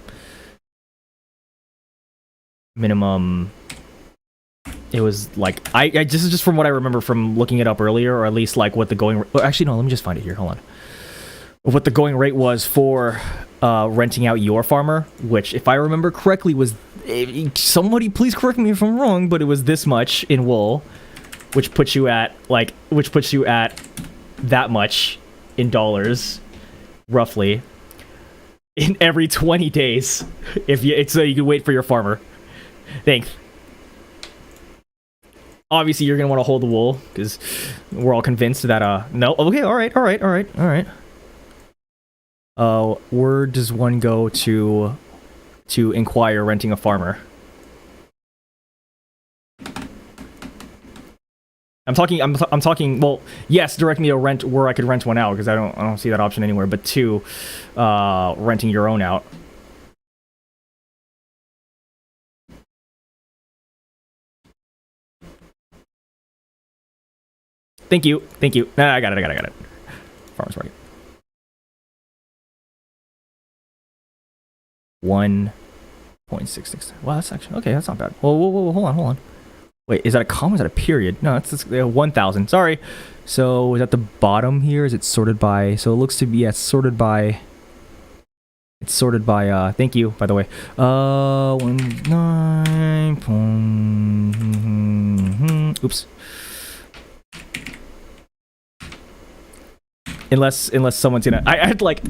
It was like this is just from what I remember from looking it up earlier, or at least like what the going. Well, actually, no. Let me just find it here. Hold on. What the going rate was for renting out your farmer, which, if I remember correctly, was somebody please correct me if I'm wrong, but it was this much in wool, which puts you at that much in dollars, roughly, in every 20 days. So you can wait for your farmer. Thanks. Obviously, you're gonna want to hold the wool because we're all convinced that no. Okay, all right. Where does one go to inquire renting a farmer? I'm talking. Well, yes, direct me to rent where I could rent one out because I don't see that option anywhere. But two, renting your own out. Thank you. Nah, I got it. Farmers market. 1.66. Wow, that's actually okay. That's not bad. Whoa, hold on. Wait, is that a comma? Is that a period? No, it's 1,000. Sorry. So is at the bottom here? Is it sorted by? So it looks to be sorted by. It's sorted by. Thank you, by the way. 19. Oops. Unless someone's gonna. I have like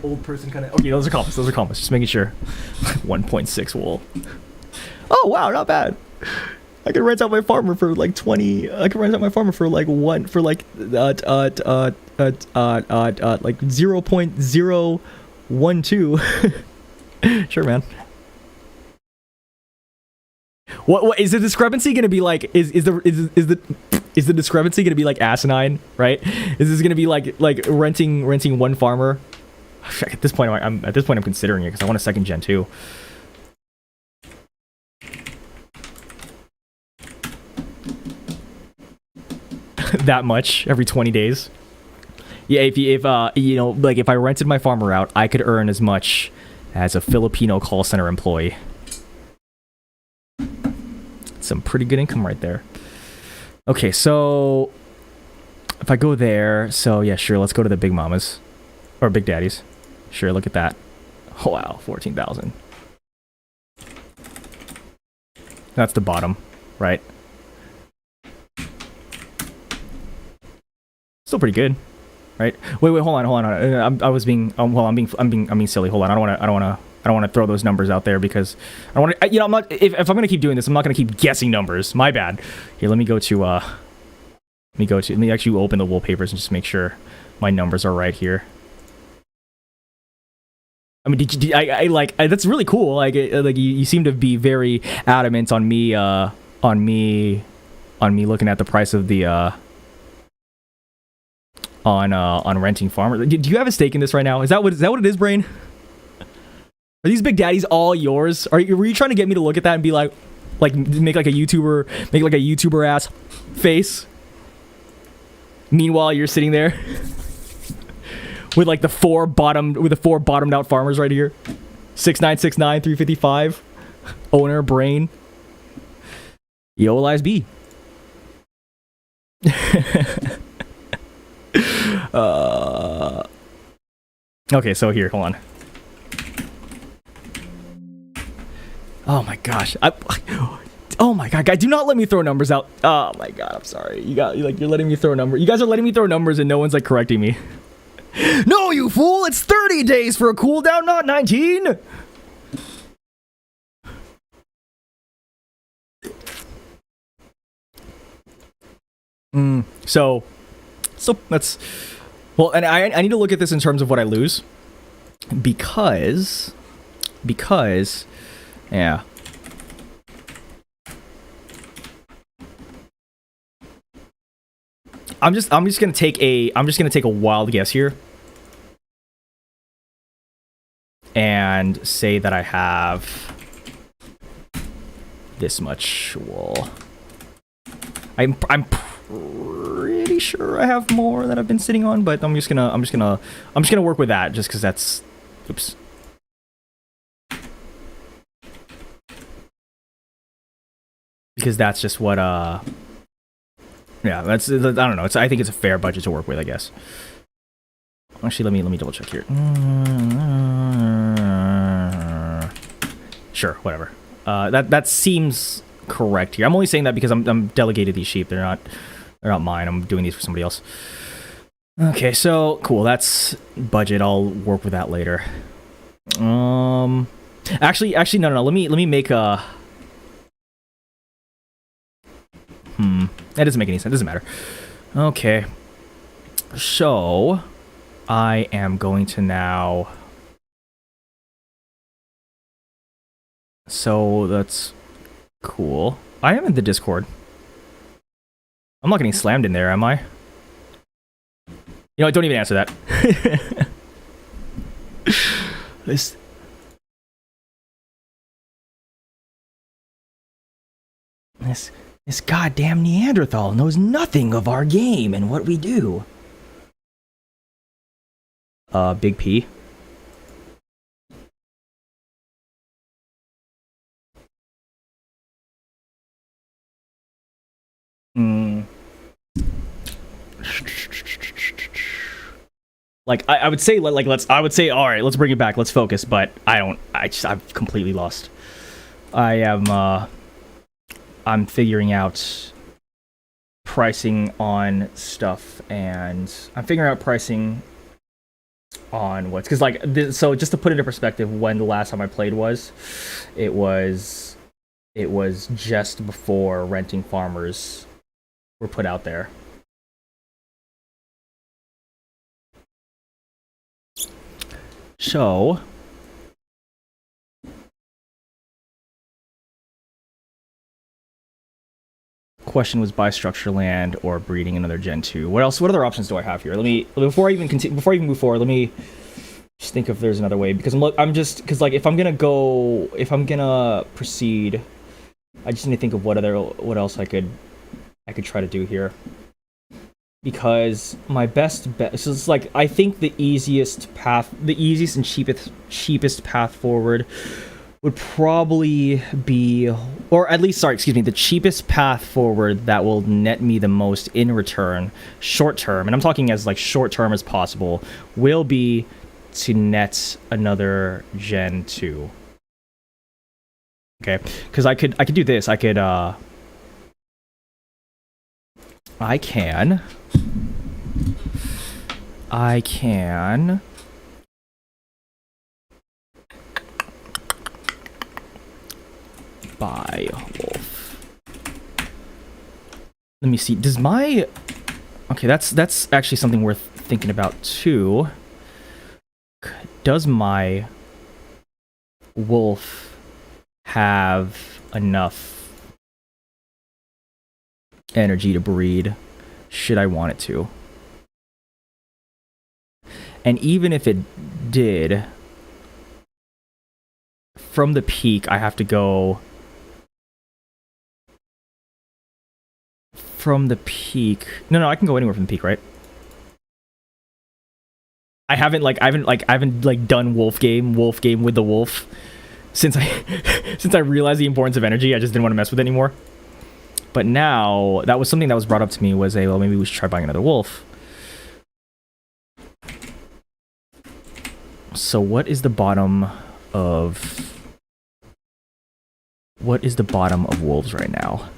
old person kind of. Okay, those are commas. Just making sure. 1.6 wool. Oh wow, not bad. I could rent out my farmer for like 20. I could rent out my farmer for like like 0.012. Sure, man. What is the discrepancy gonna be like? Is the discrepancy gonna be like asinine, right? Is this gonna be like renting one farmer? At this point, I'm considering it because I want a second gen too. That much every 20 days. Yeah, if you know, like if I rented my farmer out, I could earn as much as a Filipino call center employee. Some pretty good income right there. Okay, so if I go there, so yeah, sure, let's go to the big mamas or big daddies. Sure, look at that. Oh, wow, 14,000. That's the bottom, right? Still pretty good, right? Wait, hold on. I'm being silly. Hold on. I don't want to throw those numbers out there because I want to. You know, I'm not. If I'm gonna keep doing this, I'm not gonna keep guessing numbers. My bad. Here, let me actually open the wool papers and just make sure my numbers are right here. I mean, that's really cool. Like you seem to be very adamant on me looking at the price of the on renting farmers. Do you have a stake in this right now? Is that what it is, Brain? Are these big daddies all yours? Were you trying to get me to look at that and be like make like a YouTuber ass face? Meanwhile, you're sitting there with like the four bottomed out farmers right here. 6969 355 owner Brain. Yo, Elias B. Okay, so here, hold on. Oh my gosh. Oh my god, guys, do not let me throw numbers out. Oh my god, I'm sorry. You're letting me throw numbers. You guys are letting me throw numbers and no one's like correcting me. No, you fool! It's 30 days for a cooldown, not 19! So that's... Well, and I need to look at this in terms of what I lose. Because... Yeah. I'm just gonna take a wild guess here, and say that I have this much wool. I'm pretty sure I have more that I've been sitting on, but I'm just gonna work with that just because that's, oops. Because that's just what yeah, that's, I don't know. I think it's a fair budget to work with, I guess. Actually, let me double check here. Sure, whatever. That seems correct here. I'm only saying that because I'm delegated these sheep. They're not mine. I'm doing these for somebody else. Okay, so cool. That's budget. I'll work with that later. Actually, no. Let me make a. That doesn't make any sense. It doesn't matter. Okay. So, I am going to now. So that's cool. I am in the Discord. I'm not getting slammed in there, am I? You know what, don't even answer that. This goddamn Neanderthal knows nothing of our game and what we do. Big P. Like I would say, like I would say, all right, let's bring it back, let's focus. But I've completely lost. I'm figuring out pricing on stuff, and I'm figuring out pricing on what's, because like so just to put it in perspective, when the last time I played was, it was just before renting farmers were put out there. So question was buy structure land or breeding another Gen 2. What else? What other options do I have here? Let me, before I even continue, before I even move forward, let me just think if there's another way, because I'm just, because like if I'm gonna proceed, I just need to think of what else I could try to do here. Because my best bet, so it's like, I think the easiest and cheapest path forward would probably be, or at least, the cheapest path forward that will net me the most in return, short term, and I'm talking as like short term as possible, will be to net another Gen 2. Okay, because I could do this. I can buy wolf. Let me see. Does my, okay, that's actually something worth thinking about too. Does my wolf have enough energy to breed? Should I want it to? And even if it did, from the peak, I have to go from the peak. No, I can go anywhere from the peak, right? I haven't done wolf game with the wolf since I realized the importance of energy. I just didn't want to mess with it anymore. But now, that was something that was brought up to me, was well, maybe we should try buying another wolf. So what is the bottom of wolves right now?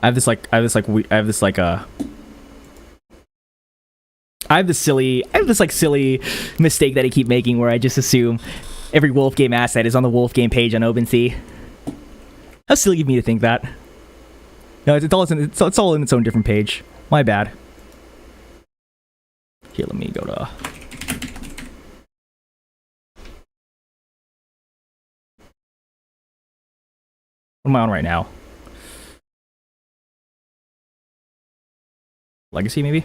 I have this I have this like silly mistake that I keep making where I just assume every Wolf Game asset is on the Wolf Game page on OpenSea. How silly of me to think that. No, it's all in its own different page. My bad. Here, let me go to... What am I on right now? Legacy, maybe?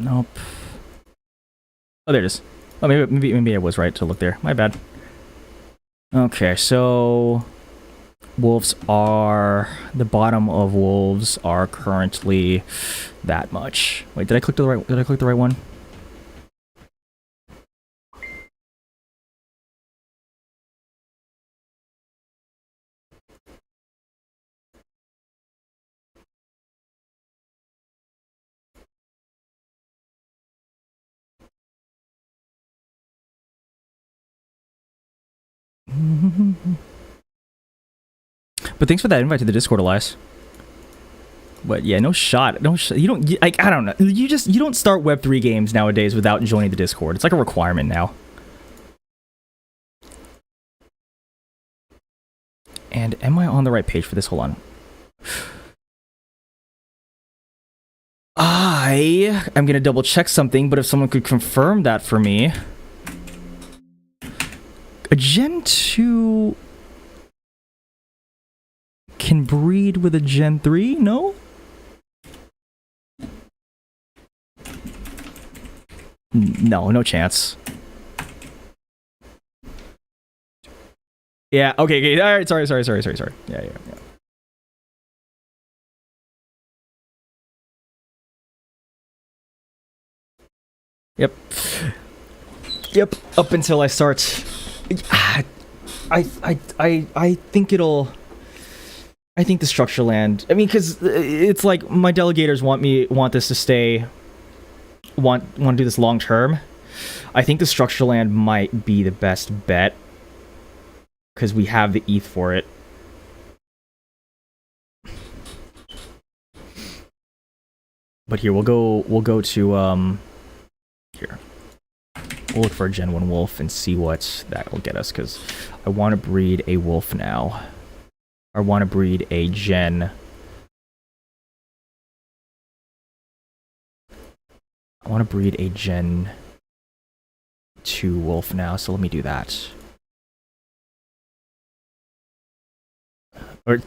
Nope. Oh, there it is. Oh, maybe I was right to look there. My bad. Okay, so wolves are... The bottom of wolves are currently that much. Wait, did I click the right one? But thanks for that invite to the Discord, Elias. But yeah, no shot. You don't. I don't know. You don't start Web3 games nowadays without joining the Discord. It's like a requirement now. And am I on the right page for this? Hold on. I am gonna double check something, but if someone could confirm that for me. A Gen 2 can breed with a Gen 3? No? No, no chance. Yeah, okay, alright, sorry. Yeah. Yep, up until I start... I think it'll... I think the structure land... I mean, because it's like my delegators want this to stay... Want to do this long term. I think the structure land might be the best bet. Because we have the ETH for it. But here, we'll go to... Here. We'll look for a Gen 1 wolf and see what that will get us, because I want to breed a wolf now. I want to breed a Gen... I want to breed a Gen 2 wolf now, so let me do that. Or...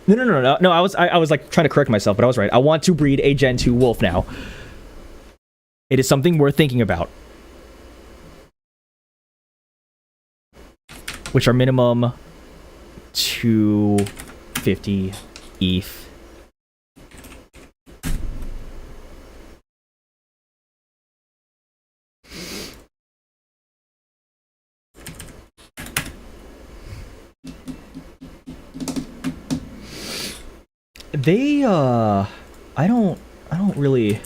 No, I was like trying to correct myself, but I was right. I want to breed a Gen 2 wolf now. It is something worth thinking about. Which are minimum 250 ETH. They I don't really...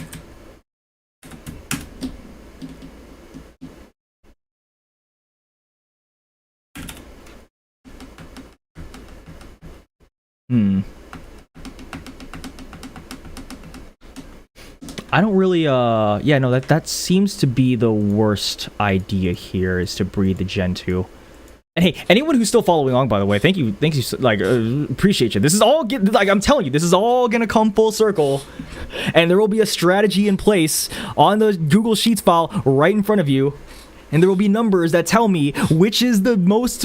I don't really, yeah, no, that seems to be the worst idea here, is to breed the Gen 2. And hey, anyone who's still following along, by the way, thank you, like, appreciate you. This is all, like, I'm telling you, this is all gonna come full circle, and there will be a strategy in place on the Google Sheets file right in front of you, and there will be numbers that tell me which is the most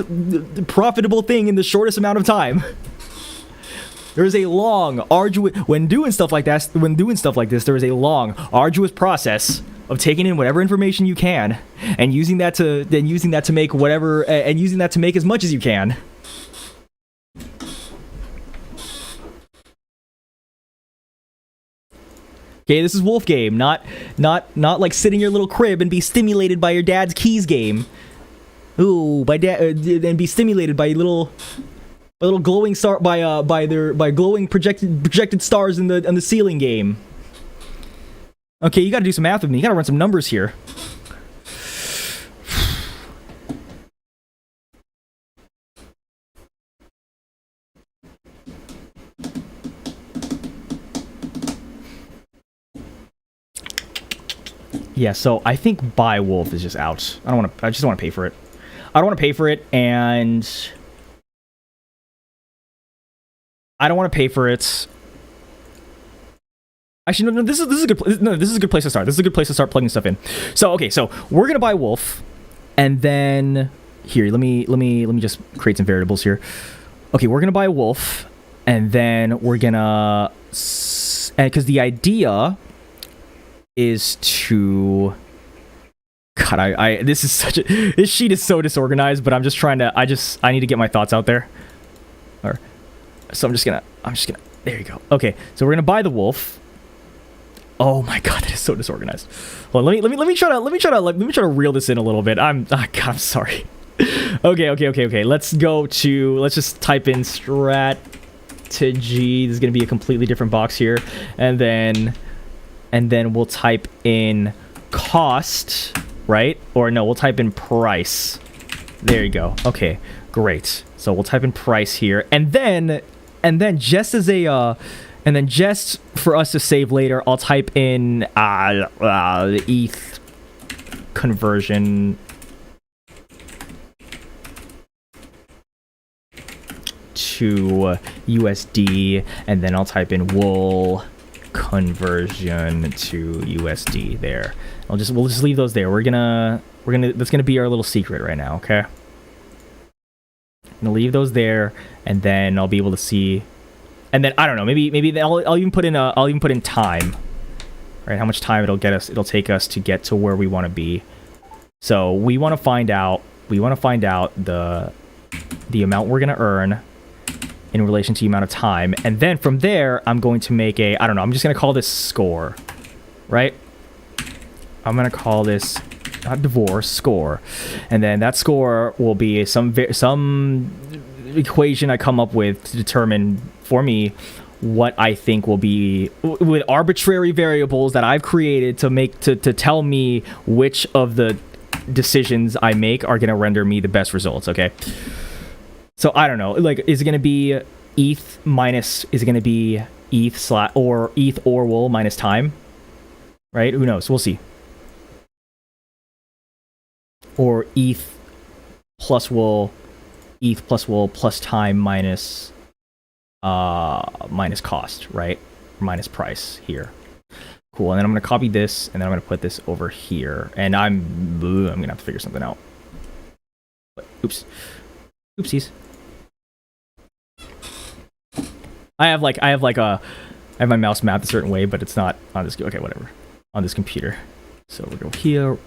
profitable thing in the shortest amount of time. There is a long, arduous... When doing stuff like this, there is a long, arduous process of taking in whatever information you can and using that to make whatever... and using that to make as much as you can. Okay, this is Wolf Game, not like sit in your little crib and be stimulated by your dad's keys game. Ooh, and be stimulated by little by little glowing star by glowing projected stars in the ceiling game. Okay, you got to do some math with me. You got to run some numbers here. Yeah, so I think buy wolf is just out. I just don't want to pay for it. I don't want to pay for it, and I don't want to pay for it. Actually, no, this is a good. No, this is a good place to start. This is a good place to start plugging stuff in. So, okay, so we're gonna buy wolf, and then here, let me just create some variables here. Okay, we're gonna buy wolf, and then we're gonna, because the idea is to. God, this is such a, this sheet is so disorganized, but I'm just trying to, I need to get my thoughts out there. So I'm just gonna, there you go. Okay, so we're gonna buy the wolf. Oh my God, that is so disorganized. Well, let me try to reel this in a little bit. God, I'm sorry. Okay. Let's just type in strategy. This is gonna be a completely different box here, and then we'll type in cost, right? Or no, we'll type in price. There you go. Okay, great. So we'll type in price here, and then just as a and then just for us to save later, I'll type in the ETH conversion to USD, and then I'll type in wool conversion to USD there. We'll just leave those there. That's gonna be our little secret right now, okay? I'm gonna leave those there, and then I'll be able to see. And then I don't know, maybe I'll even put in time, right? How much time it'll take us to get to where we want to be. So we want to find out the amount we're gonna earn in relation to the amount of time, and then from there I'm going to make a, I don't know, I'm just gonna call this score, right? I'm gonna call this not divorce score, and then that score will be some equation I come up with to determine for me what I think will be, with arbitrary variables that I've created to tell me which of the decisions I make are going to render me the best results. Okay, so I don't know, like, is it going to be ETH minus, is it going to be ETH or wool minus time, right? Who knows? We'll see. Or ETH plus wool plus time minus cost, right? Minus price here. Cool. And then I'm gonna copy this, and then I'm gonna put this over here, and I'm gonna have to figure something out. Oops. Oopsies. I have my mouse mapped a certain way, but it's not on this. Okay, whatever. On this computer. So we'll go here.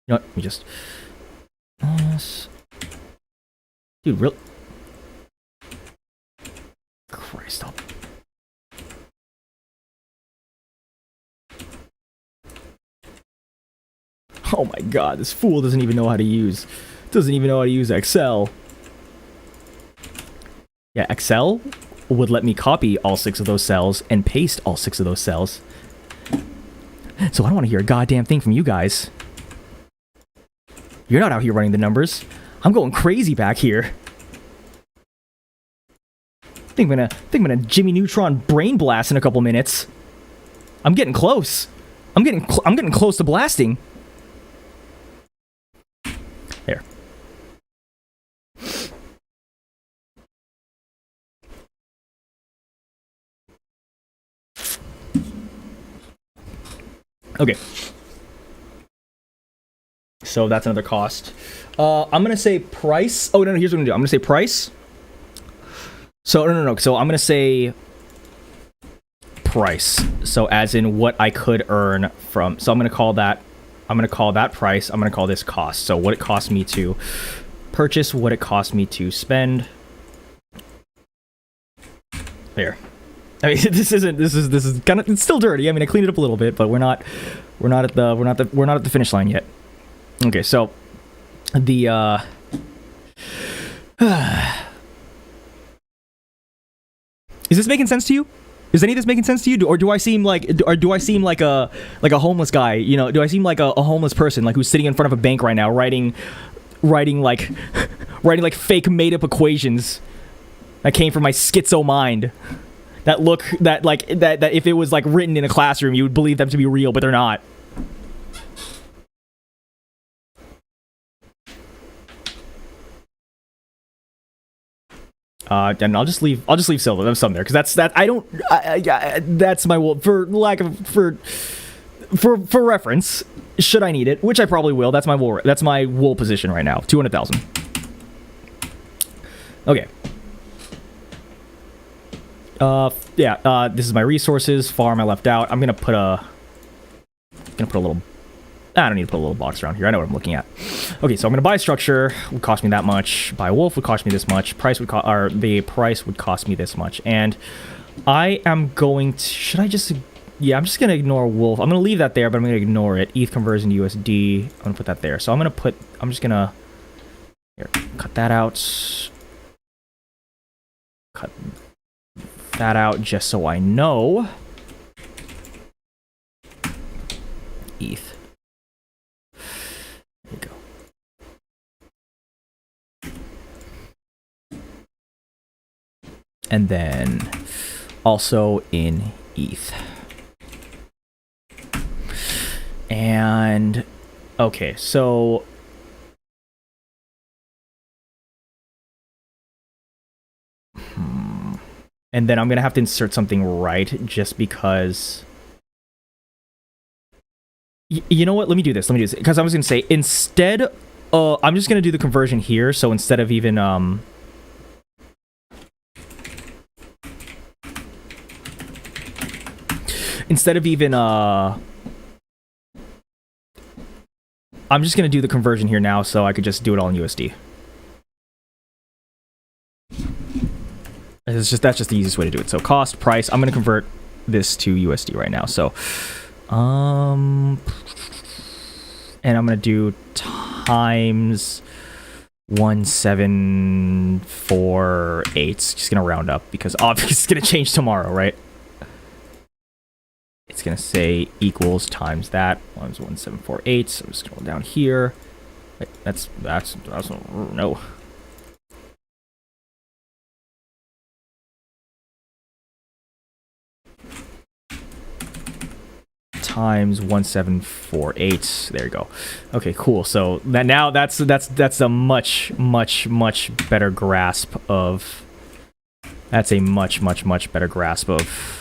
You know what? Let me just. Dude, real. Christ, stop. Oh my God, this fool doesn't even know how to use. Excel. Yeah, Excel would let me copy all 6 of those cells and paste all 6 of those cells. So I don't want to hear a goddamn thing from you guys. You're not out here running the numbers. I'm going crazy back here. I'm gonna Jimmy Neutron brain blast in a couple minutes. I'm getting close. I'm getting close to blasting. There. Okay. So that's another cost. I'm gonna say price. Oh no, here's what I'm gonna do. I'm gonna say price. So no. So I'm gonna say price. So as in what I could earn from. So I'm gonna call that price. I'm gonna call this cost. So what it cost me to purchase, what it cost me to spend. There. I mean, this is kind of, it's still dirty. I mean, I cleaned it up a little bit, but we're not at the finish line yet. Okay, so the is this making sense to you? Is any of this making sense to you, or do I seem like a homeless guy? You know, do I seem like a homeless person, like who's sitting in front of a bank right now, writing like fake made up equations that came from my schizo mind, that if it was like written in a classroom, you would believe them to be real, but they're not. And I'll just leave silver. There's some there because that's my wool for reference. Should I need it, which I probably will. That's my wool. That's my wool position right now. 200,000. Okay. This is my resources farm. I left out. I'm gonna put a little. I don't need to put a little box around here. I know what I'm looking at. Okay, so I'm gonna buy structure. Would cost me that much. Buy wolf would cost me this much. The price would cost me this much. And I am going to. Should I just? Yeah, I'm just gonna ignore wolf. I'm gonna leave that there, but I'm gonna ignore it. ETH conversion to USD. I'm gonna put that there. So I'm just gonna. Here, cut that out. Cut that out just so I know. ETH. There you go. And then also in ETH. And okay, so and then I'm gonna have to insert something right just because. You know what? Let me do this because I was gonna say instead. I'm just gonna do the conversion here. So instead of even I'm just gonna do the conversion here now, so I could just do it all in USD. That's just the easiest way to do it. So cost, price. I'm gonna convert this to USD right now. So, and I'm gonna do times 1748. Just gonna round up because obviously it's gonna change tomorrow, right? It's gonna say equals times that times 1748. So I'm just scroll down here. Wait, that's no. Times 1748. There you go. Okay, cool. So that now that's a much better grasp of. That's a much better grasp of.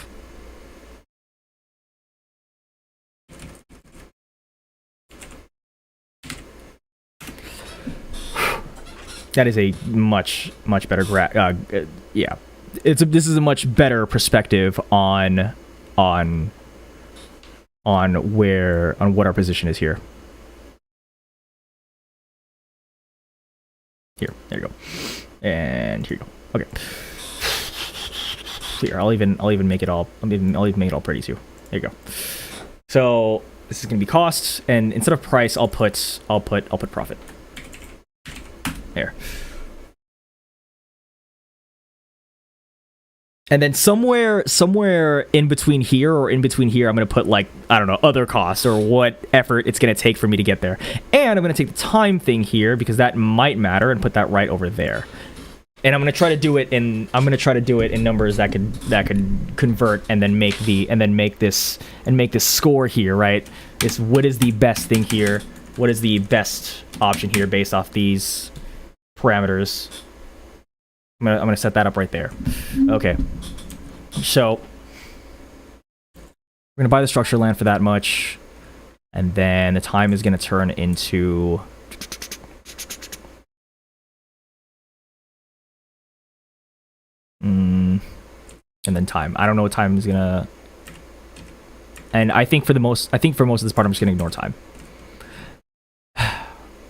That is a much better yeah. This is a much better perspective on what our position is here. Here, there you go. And here you go. Okay. Here, I'll even make it all. I'll even make it all pretty too. There you go. So this is gonna be costs, and instead of price, I'll put profit. There. And then somewhere in between here or in between here, I'm going to put, like, I don't know, other costs or what effort it's going to take for me to get there. And I'm going to take the time thing here because that might matter and put that right over there. And I'm going to try to do it in numbers that could convert and then make this score here, right? What is the best thing here? What is the best option here based off these parameters? I'm gonna set that up right there. Okay. So we're gonna buy the structure land for that much, and then the time is gonna turn into and then time. I don't know what time is gonna. And I think for most of this part, I'm just gonna ignore time.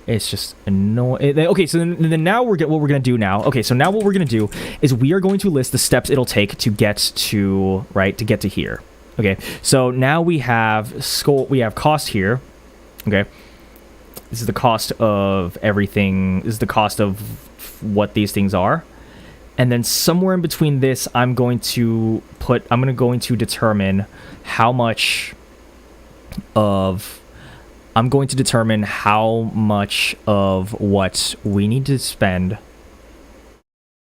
It's just annoying. Okay, so then now what we're gonna do now. Okay, so now what we're gonna do is we are going to list the steps it'll take to get to here. Okay, so now we have cost here. Okay, This is the cost of everything. This is the cost of what these things are. And then somewhere in between this, I'm going to determine how much of what we need to spend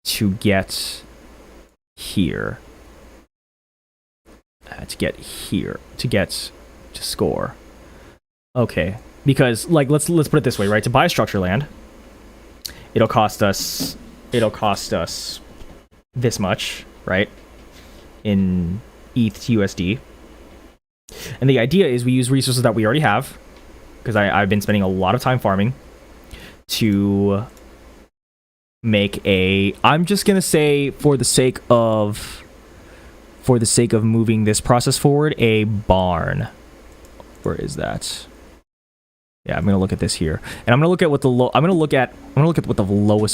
to get here. To score. Okay, because like let's put it this way, right? To buy structure land, it'll cost us this much, right? In ETH to USD. And the idea is we use resources that we already have, because I've been spending a lot of time farming to make I'm just gonna say for the sake of moving this process forward, a barn. Where is that? Yeah, I'm gonna look at this here, and I'm gonna look at what the lowest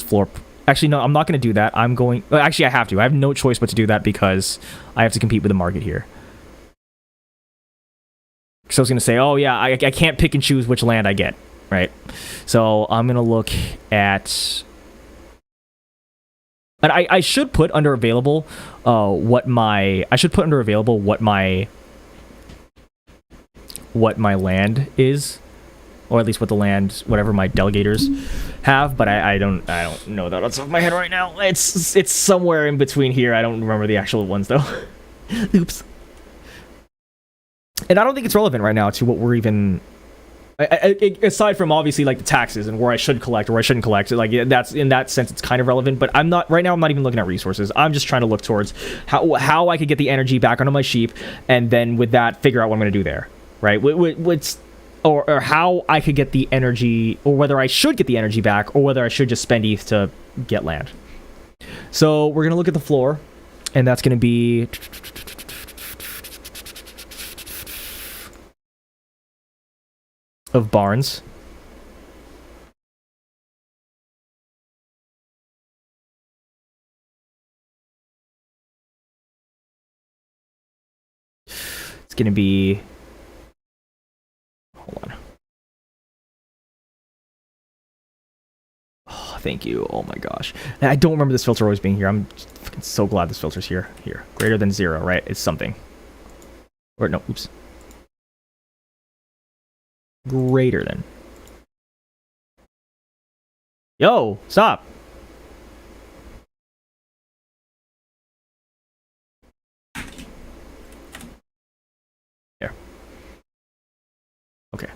floor. Actually, no, I'm not gonna do that. Actually, I have to. I have no choice but to do that because I have to compete with the market here. So I was gonna say, oh yeah, I can't pick and choose which land I get, right? So I'm gonna look at. And I should put under available what my land is, or at least whatever my delegators have, but I don't know that on the top of my head right now. It's somewhere in between here. I don't remember the actual ones though. Oops. And I don't think it's relevant right now to what we're even. Aside from obviously like the taxes and where I should collect or where I shouldn't collect, like that's in that sense it's kind of relevant. But I'm not even looking at resources. I'm just trying to look towards how I could get the energy back onto my sheep, and then with that figure out what I'm going to do there, right? Or how I could get the energy, or whether I should get the energy back, or whether I should just spend ETH to get land. So we're going to look at the floor, and that's going to be. Of barns. It's gonna be. Hold on. Oh, thank you. Oh my gosh. I don't remember this filter always being here. I'm fucking so glad this filter's here. Here. Greater than 0, right? It's something. Or no, oops. Greater than. Yo, stop. There. Okay.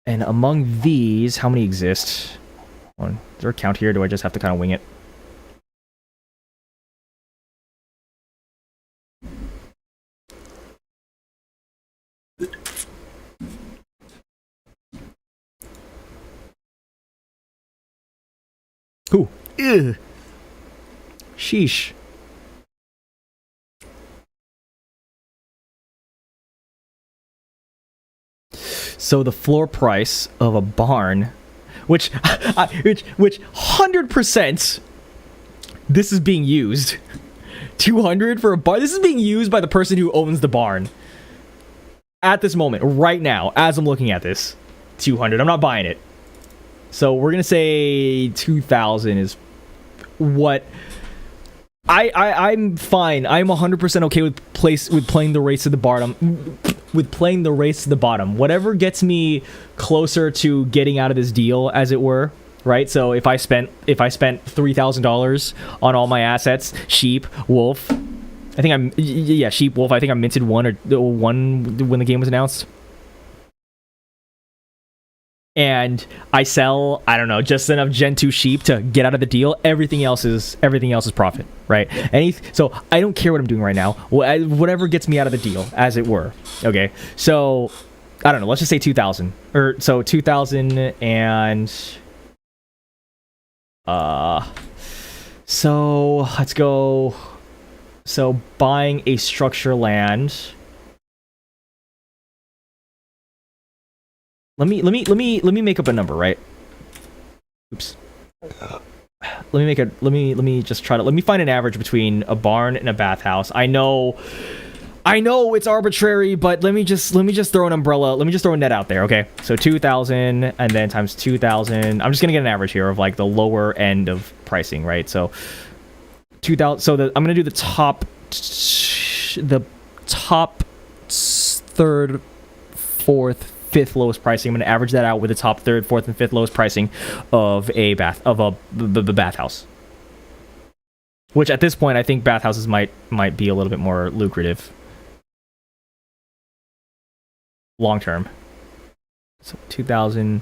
And among these, how many exist? Is there a count here? Do I just have to kind of wing it? Ooh. Ew. Sheesh. So the floor price of a barn, which 100% this is being used. 200 for a barn. This is being used by the person who owns the barn. At this moment, right now, as I'm looking at this. 200. I'm not buying it. So we're gonna say 2,000 is what I'm fine. I'm 100% okay with playing the race to the bottom. Whatever gets me closer to getting out of this deal, as it were, right? So if I spent $3,000 on all my assets, sheep, wolf. Sheep, wolf. I think I minted one when the game was announced. And I sell, I don't know, just enough Gen 2 sheep to get out of the deal. Everything else is profit, right? So I don't care what I'm doing right now. Whatever gets me out of the deal, as it were. Okay, so I don't know. Let's just say 2,000, or so 2,000 and so let's go. So buying a structure land. Let me make up a number, right? Oops. Let me find an average between a barn and a bathhouse. I know I know it's arbitrary, but let me just throw an umbrella. Let me just throw a net out there, okay? So 2,000 and then times 2,000. I'm just gonna get an average here of like the lower end of pricing, right? So 2,000. So I'm gonna do the top third, fourth, fifth lowest pricing. I'm gonna average that out with the top third, fourth, and fifth lowest pricing of a bathhouse. Which at this point, I think bathhouses might be a little bit more lucrative long term. So 2,000,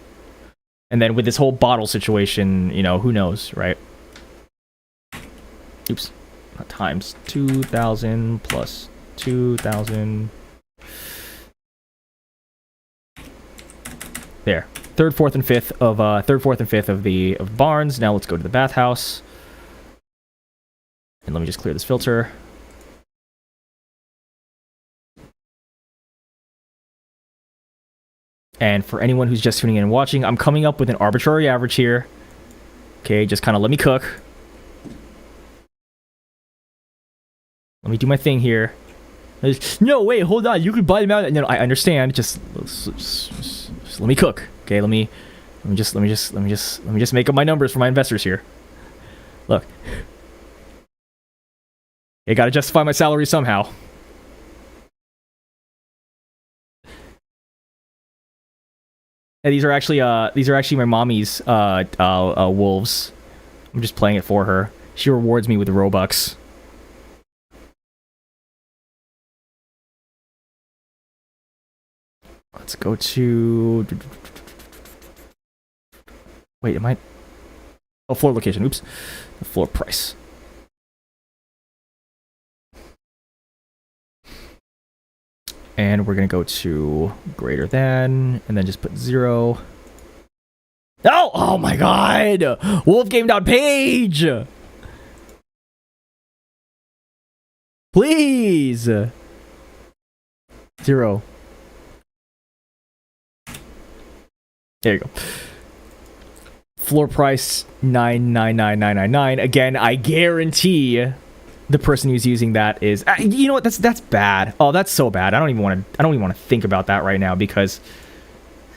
and then with this whole bottle situation, you know, who knows, right? Oops, not times 2,000 plus 2,000. There, third, fourth, and fifth of barns. Now let's go to the bathhouse. And let me just clear this filter. And for anyone who's just tuning in and watching, I'm coming up with an arbitrary average here. Okay, just kind of let me cook. Let me do my thing here. No, wait, hold on. You could buy them out. No, I understand. Just let me cook. Okay, let me just make up my numbers for my investors here. Look. I gotta justify my salary somehow. And these are actually my mommy's wolves. I'm just playing it for her. She rewards me with Robux. Let's go to... Wait, am I... Oh, floor location. Oops. The floor price. And we're going to go to greater than, and then just put 0. Oh, oh my god! Wolf game down page! Please! 0. There you go. Floor price 999,999. Again, I guarantee the person who's using that is, you know what? That's bad. Oh, that's so bad. I don't even want to think about that right now because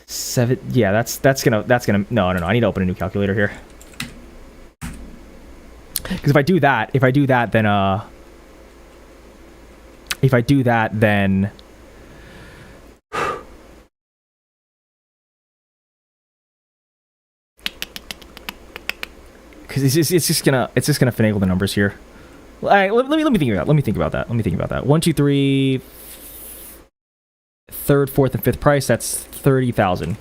7. Yeah, that's gonna. No. I need to open a new calculator here. Because if I do that, then because it's just gonna finagle the numbers here. All right, let me think about that. 1, 2, 3, third, fourth, and fifth price. That's 30,000.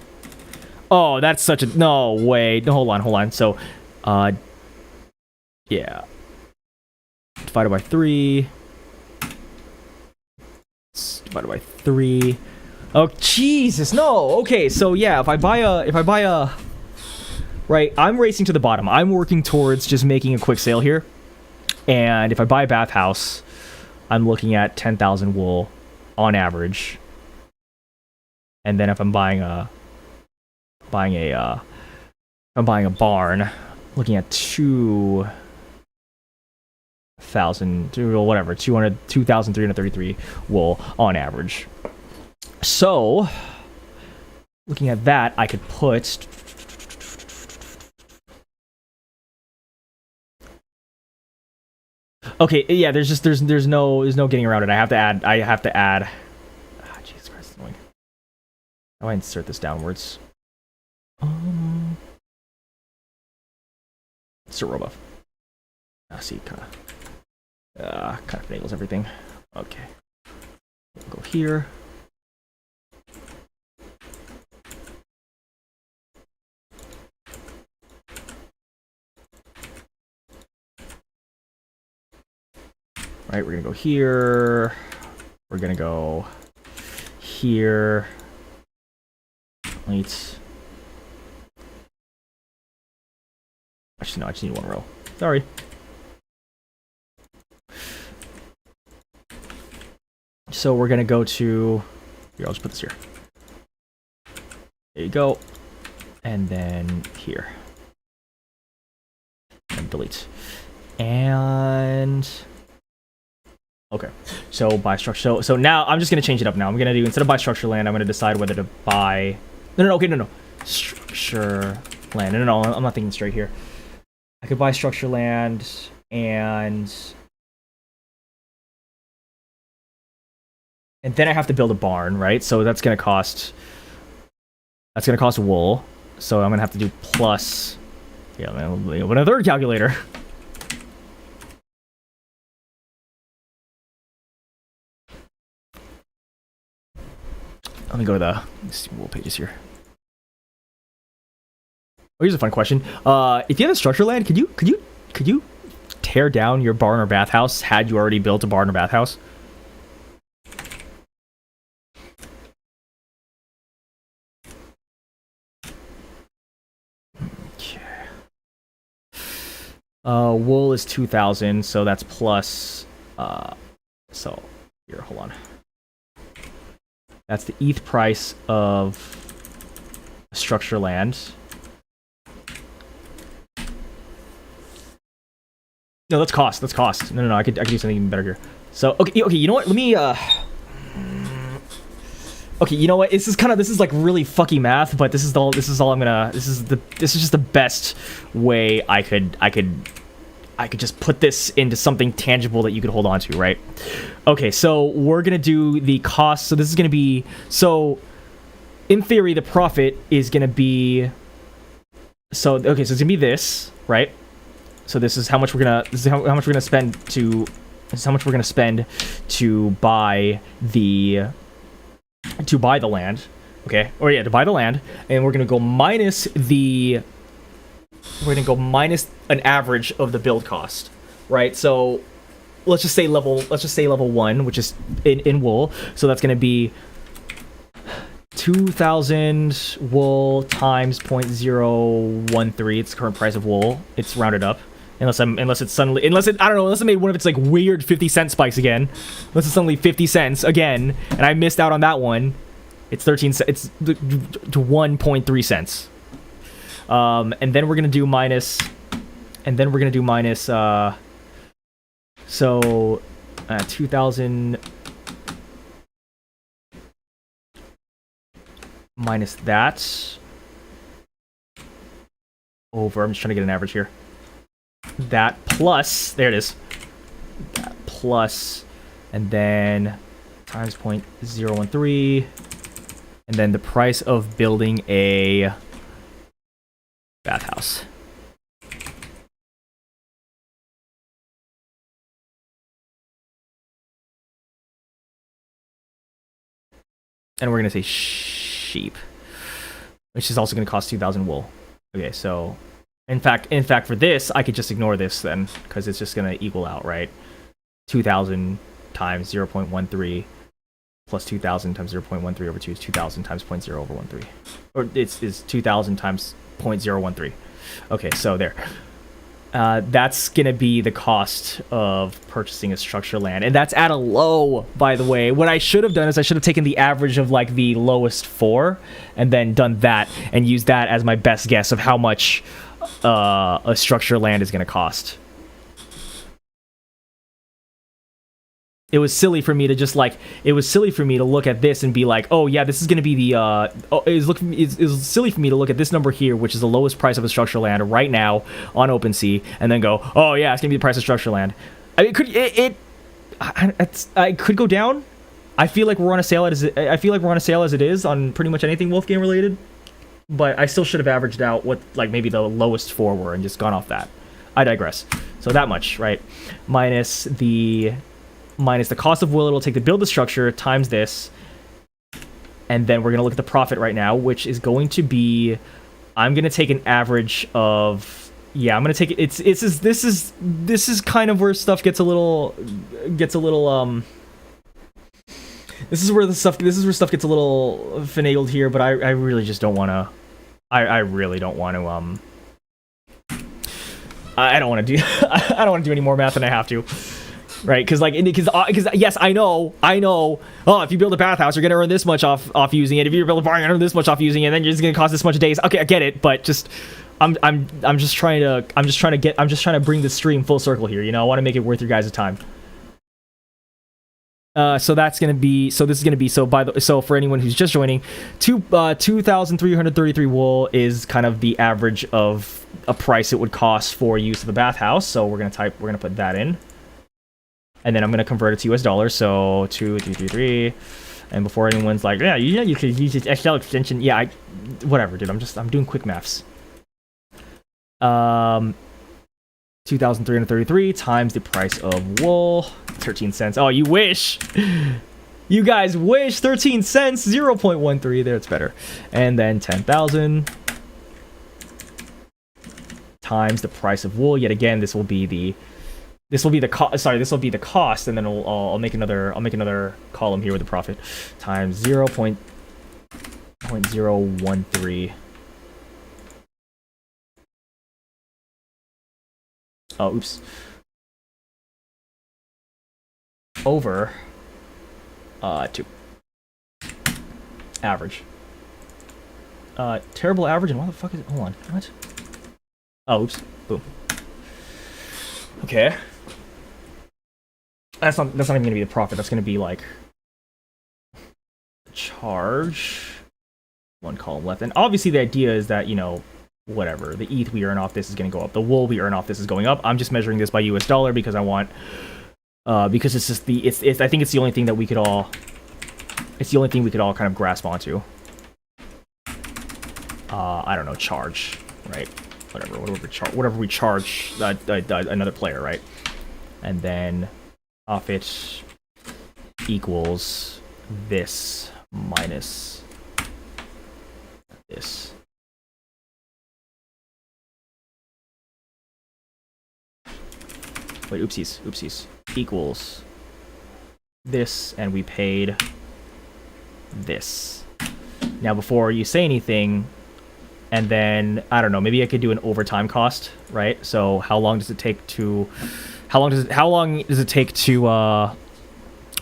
Oh, that's such a no way. No, hold on. So, yeah, divided by 3. Divided by 3. Oh Jesus, no. Okay, so yeah, if I buy a, right, I'm racing to the bottom. I'm working towards just making a quick sale here. And if I buy a bathhouse, I'm looking at 10,000 wool on average. And then if I'm buying a barn, looking at 2,333 wool on average. So, looking at that, I could put... Okay, yeah, there's no getting around it. I have to add. Ah, Jesus Christ, it's annoying. How do I insert this downwards? Insert row buff. See, kind of finagles everything. Okay, we'll go here. Right, we're gonna go here. We're gonna go here. Wait. Actually, no, I just need one row. Sorry. So we're gonna go to... Here, I'll just put this here. There you go. And then here. And delete. And... Okay, so buy structure. So now I'm just gonna change it up. Now I'm gonna do, instead of buy structure land, I'm gonna decide whether to buy. No. Okay, no. Structure land. No. I'm not thinking straight here. I could buy structure land and then I have to build a barn, right? So that's gonna cost wool. So I'm gonna have to do plus. Yeah, man, open a third calculator. Let me go to the wool pages here. Oh, here's a fun question. If you have a structure land, could you tear down your barn or bathhouse had you already built a barn or bathhouse? Okay. Wool is 2,000, so that's plus. So here, hold on. That's the ETH price of structure land. No, that's cost. That's cost. No. I could do something even better here. So okay. You know what? Let me. Okay, you know what? This is like really fucky math, but this is all I'm gonna. This is just the best way I could just put this into something tangible that you could hold on to, right? Okay, so we're gonna do the cost. So this is gonna be, so in theory the profit is gonna be, so okay, so it's gonna be this, right? So this is how much we're gonna spend to buy the land, okay? Or yeah, to buy the land, and we're gonna go minus an average of the build cost, right? So let's just say level 1, which is in wool. So that's gonna be 2,000 wool times 0.013. It's the current price of wool. It's rounded up. Unless I made one of its like weird 50-cent spikes again. Unless it's suddenly 50 cents again, and I missed out on that one. It's 13 cents. It's to 1.3 cents. And then we're gonna do minus. So 2,000 minus that over. I'm just trying to get an average here. That plus, there it is. That plus, and then times 0.013, and then the price of building a bathhouse. And we're gonna say sheep, which is also gonna cost 2,000 wool. Okay, so. In fact, for this, I could just ignore this then, because it's just going to equal out, right? 2,000 times 0.13 plus 2,000 times 0.13 over 2 is 2,000 times 0.013. Or it's 2,000 times 0.013. Okay, so there. That's going to be the cost of purchasing a structure land. And that's at a low, by the way. What I should have done is I should have taken the average of like the lowest 4 and then done that and used that as my best guess of how much a structure land is going to cost. It was silly for me to look at this and be like, oh yeah, this is going to be the it was silly for me to look at this number here, which is the lowest price of a structure land right now on OpenSea, and then go, oh yeah, it's going to be the price of structure land. I mean, I could go down. I feel like we're on a sale as it is on pretty much anything Wolf game related. But I still should have averaged out what, like, maybe the lowest 4 were and just gone off that. I digress. So that much, right? Minus the cost of wool it'll take to build the structure times this. And then we're going to look at the profit right now, which is going to be, I'm going to take an average of, yeah, I'm going to take it. This is kind of where stuff gets a little This is where stuff gets a little finagled here, but I really just don't want to. I really don't want to. I don't want to do. I don't want to do any more math than I have to, right? Because yes, I know. Oh, if you build a bathhouse, you're gonna earn this much off using it. If you build a barn, you're gonna earn this much off using it. And then you're just gonna cost this much days. Okay, I get it, but just. I'm just trying to bring the stream full circle here. You know, I want to make it worth your guys' time. So that's gonna be, so this is gonna be, so for anyone who's just joining, 2,333 wool is kind of the average of a price it would cost for use of the bathhouse. So we're gonna put that in, and then I'm gonna convert it to US dollars. So 2,333, and before anyone's like, yeah, you could use this Excel extension. Yeah, whatever, dude. I'm doing quick maths. 2,333 times the price of wool, 13 cents. Oh, you wish. You guys wish. 13 cents, 0.13. There, it's better. And then 10,000 times the price of wool. Yet again, this will be the cost, and then I'll make another column here with the profit times 0.013. Oh, oops. Over 2. Average. Terrible average, and why the fuck is it? Hold on. What? Oh, oops. Boom. Okay. That's not even gonna be the profit. That's gonna be like charge. One column left. And obviously the idea is that, you know, whatever, the ETH we earn off this is going to go up, the wool we earn off this is going up. I'm just measuring this by US dollar because I want, because it's just I think it's the only thing that we could all, kind of grasp onto. I don't know, charge, right? Whatever we charge another player, right? And then profit equals this minus this. Wait, oopsies. Equals this, and we paid this. Now, before you say anything, and then, I don't know, maybe I could do an overtime cost, right? So how long does it take to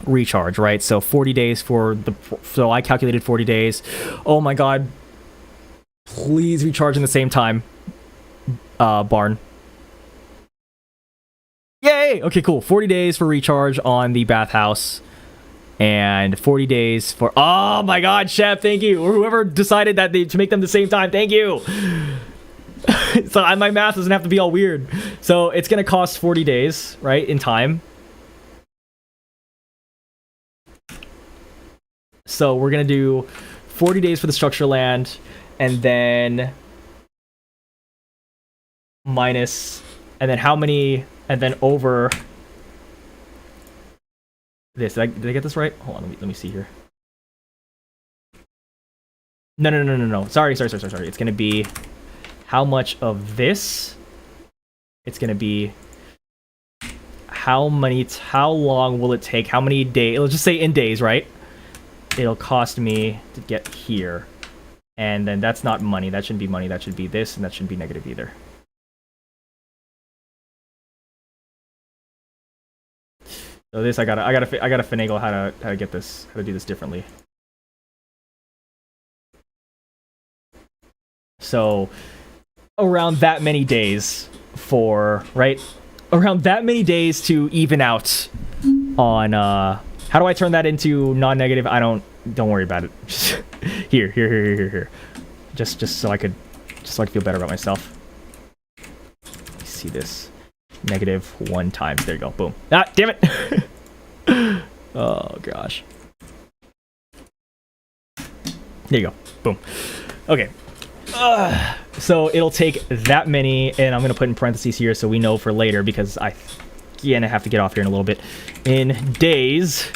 recharge, right? So 40 days so I calculated 40 days. Oh my god. Please recharge in the same time. Barn. Yay! Okay, cool. 40 days for recharge on the bathhouse. And 40 days for... Oh my god, Chef, thank you. Or whoever decided that to make them the same time, thank you. So my math doesn't have to be all weird. So it's going to cost 40 days, right, in time. So we're going to do 40 days for the structure land, and then minus... And then how many... And then over this. Did I get this right? Hold on, let me see here. No. Sorry. It's gonna be how much of this? It's gonna be how long will it take? How many days? Let's just say in days, right? It'll cost me to get here. And then that's not money. That shouldn't be money. That should be this, and that shouldn't be negative either. So this I gotta finagle how to get this, how to do this differently. So around that many days around that many days to even out on how do I turn that into non-negative? Don't worry about it. Just here. Just so I could feel better about myself. Let me see this. -1 times. There you go. Boom. Ah, damn it. Oh gosh. There you go. Boom. Okay. So it'll take that many, and I'm gonna put in parentheses here so we know for later, because I have to get off here in a little bit. In days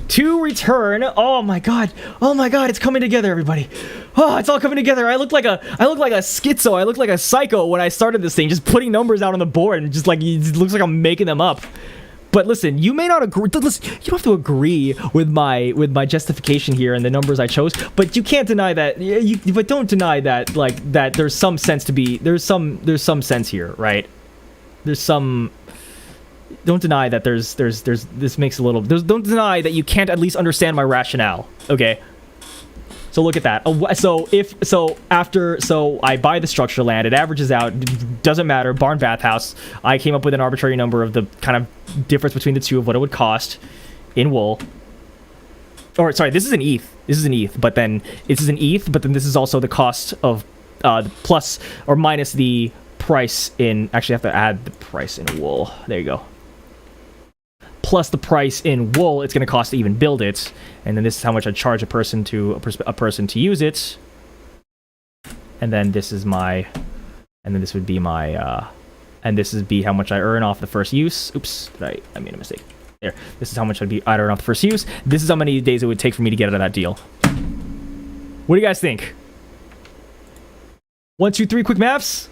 to return. Oh my god, it's coming together, everybody. Oh, it's all coming together. I look like a schizo. I look like a psycho when I started this thing, just putting numbers out on the board, and just like it looks like I'm making them up. But listen, you may not agree. Listen, you don't have to agree with my justification here and the numbers I chose, but you can't deny that. But don't deny that that there's some sense to be there's some sense here, right? There's some. Don't deny that there's this makes a little. Don't deny that you can't at least understand my rationale. Okay. So look at that. So I buy the structure land. It averages out. Doesn't matter. Barn bathhouse. I came up with an arbitrary number of the kind of difference between the two of what it would cost in wool. or sorry, this is an ETH. This is an ETH, but then this is an ETH, but then this is also the cost of plus or minus the price in. Actually, I have to add the price in wool. There you go. Plus the price in wool, it's going to cost to even build it, and then this is how much I charge a person to use it. And then this is my, and then this would be my, and this would be how much I earn off the first use. Oops, I made a mistake. There. This is how much I'd earn off the first use. This is how many days it would take for me to get out of that deal. What do you guys think? 1, 2, 3 quick maps?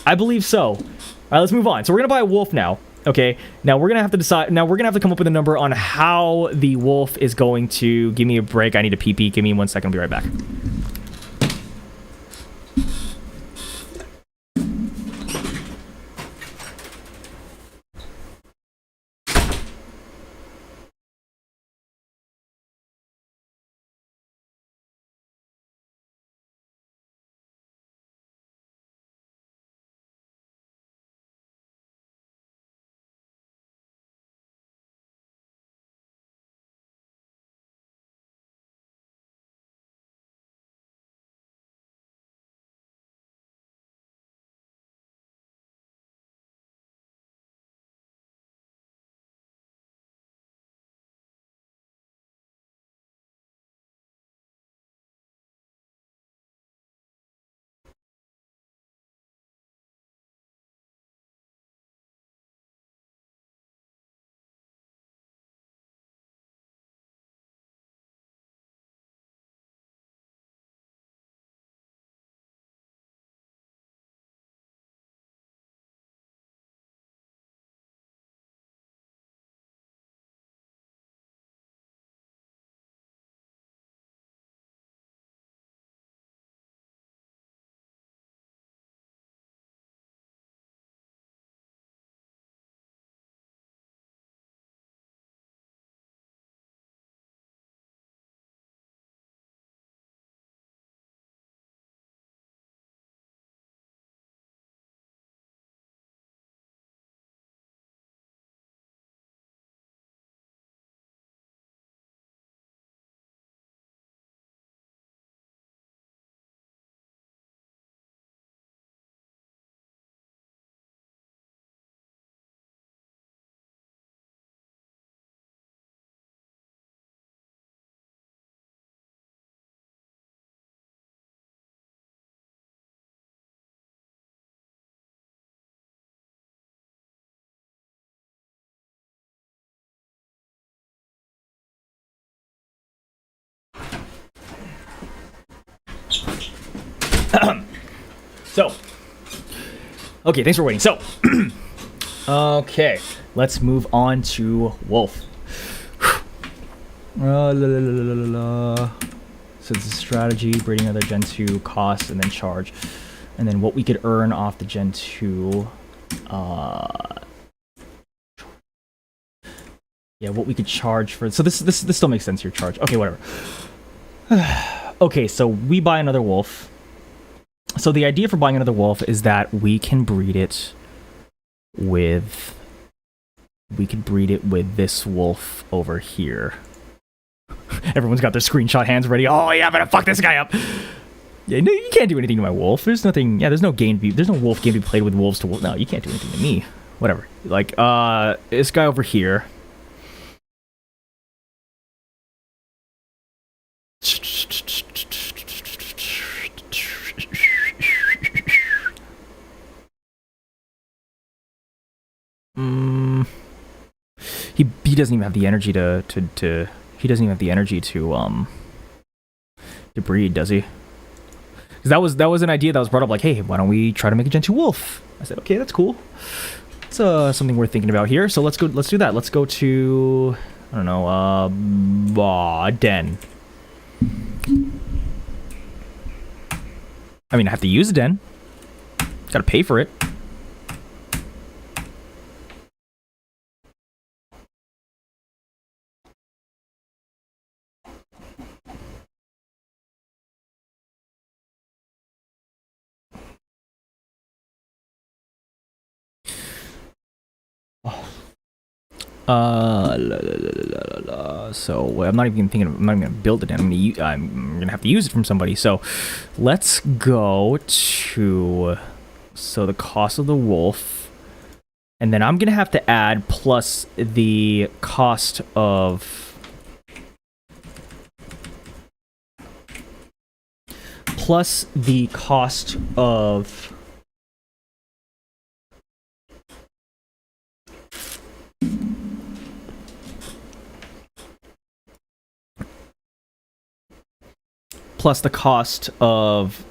I believe so. All right, let's move on. So we're gonna buy a wolf now. Okay, now we're gonna have to decide. Now we're gonna have to come up with a number on how the wolf is going to give me a break. I need a pee. Give me 1 second. I'll be right back. So, okay, thanks for waiting. So, okay, let's move on to wolf. So it's a strategy, breeding another Gen 2, cost, and then charge. And then what we could earn off the Gen 2. Yeah, what we could charge for. So this still makes sense here, charge. Okay, whatever. Okay, so we buy another wolf. So the idea for buying another wolf is that we can breed it with this wolf over here. Everyone's got their screenshot hands ready. Oh yeah, I'm gonna fuck this guy up. Yeah, no, you can't do anything to my wolf. There's nothing. Yeah, there's no wolf game to be played with wolves to wolf. No, you can't do anything to me. Whatever. Like this guy over here. He doesn't even have the energy to he doesn't even have the energy to breed, does he? Because that was an idea that was brought up, like, hey, why don't we try to make a Gen 2 wolf? I said, okay, that's cool. It's something worth thinking about here. So let's do that. Let's go to, I don't know, den. I mean, I have to use a den. Gotta pay for it. So I'm not even thinking I'm not even gonna build it. I'm gonna have to use it from somebody. So let's go to the cost of the wolf, and then I'm gonna have to add plus the cost of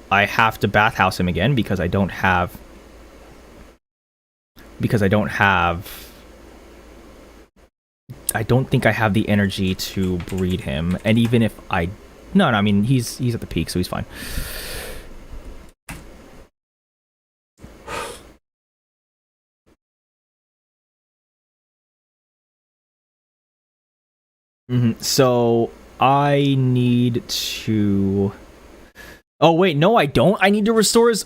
I have to bathhouse him again because I don't think I have the energy to breed him. And even if I I mean he's at the peak, so he's fine. So I need to... Oh, wait, no, I don't. I need to restore his...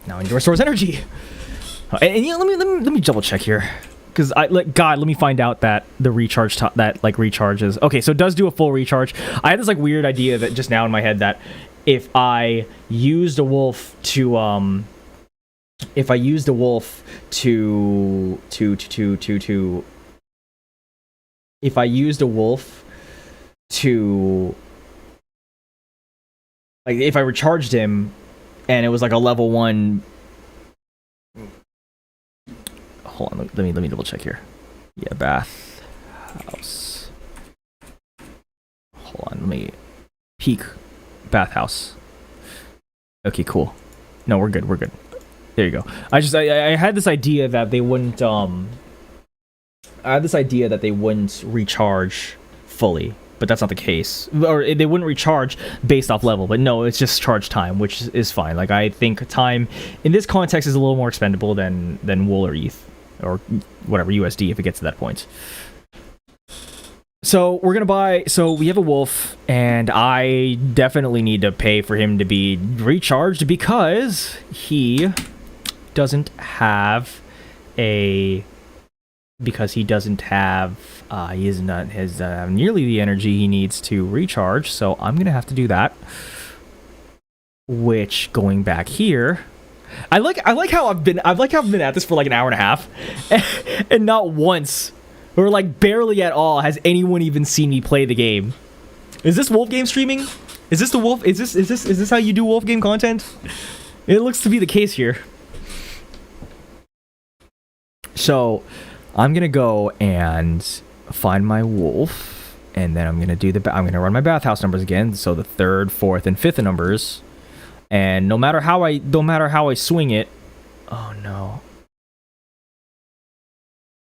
Now I need to restore his energy. And yeah, let me double check here. Because, God, let me find out that the recharge... recharges... Okay, so it does do a full recharge. I had this, weird idea that just now in my head that if I used a wolf to, If I used a wolf to... If I used a wolf to... if I recharged him and it was a level 1... Hold on, let me double check here. Yeah, bathhouse. Hold on, let me... Peak bathhouse. Okay, cool. No, we're good, There you go. I had this idea that they wouldn't, recharge fully, but that's not the case. Or they wouldn't recharge based off level, but no, it's just charge time, which is fine. I think time in this context is a little more expendable than wool or ETH, or whatever, USD, if it gets to that point. So we're gonna buy... So we have a wolf, and I definitely need to pay for him to be recharged because he doesn't have a... He doesn't have, he is not has nearly the energy he needs to recharge, so I'm gonna have to do that. Which, going back here, I like how I've been at this for an hour and a half, and not once, or barely at all, has anyone even seen me play the game. Is this Wolf Game streaming? Is this the Wolf? Is this how you do Wolf Game content? It looks to be the case here. So I'm gonna go and find my wolf, and then I'm gonna run my bathhouse numbers again. So the 3rd, 4th, and 5th numbers, and no matter how I swing it. Oh no!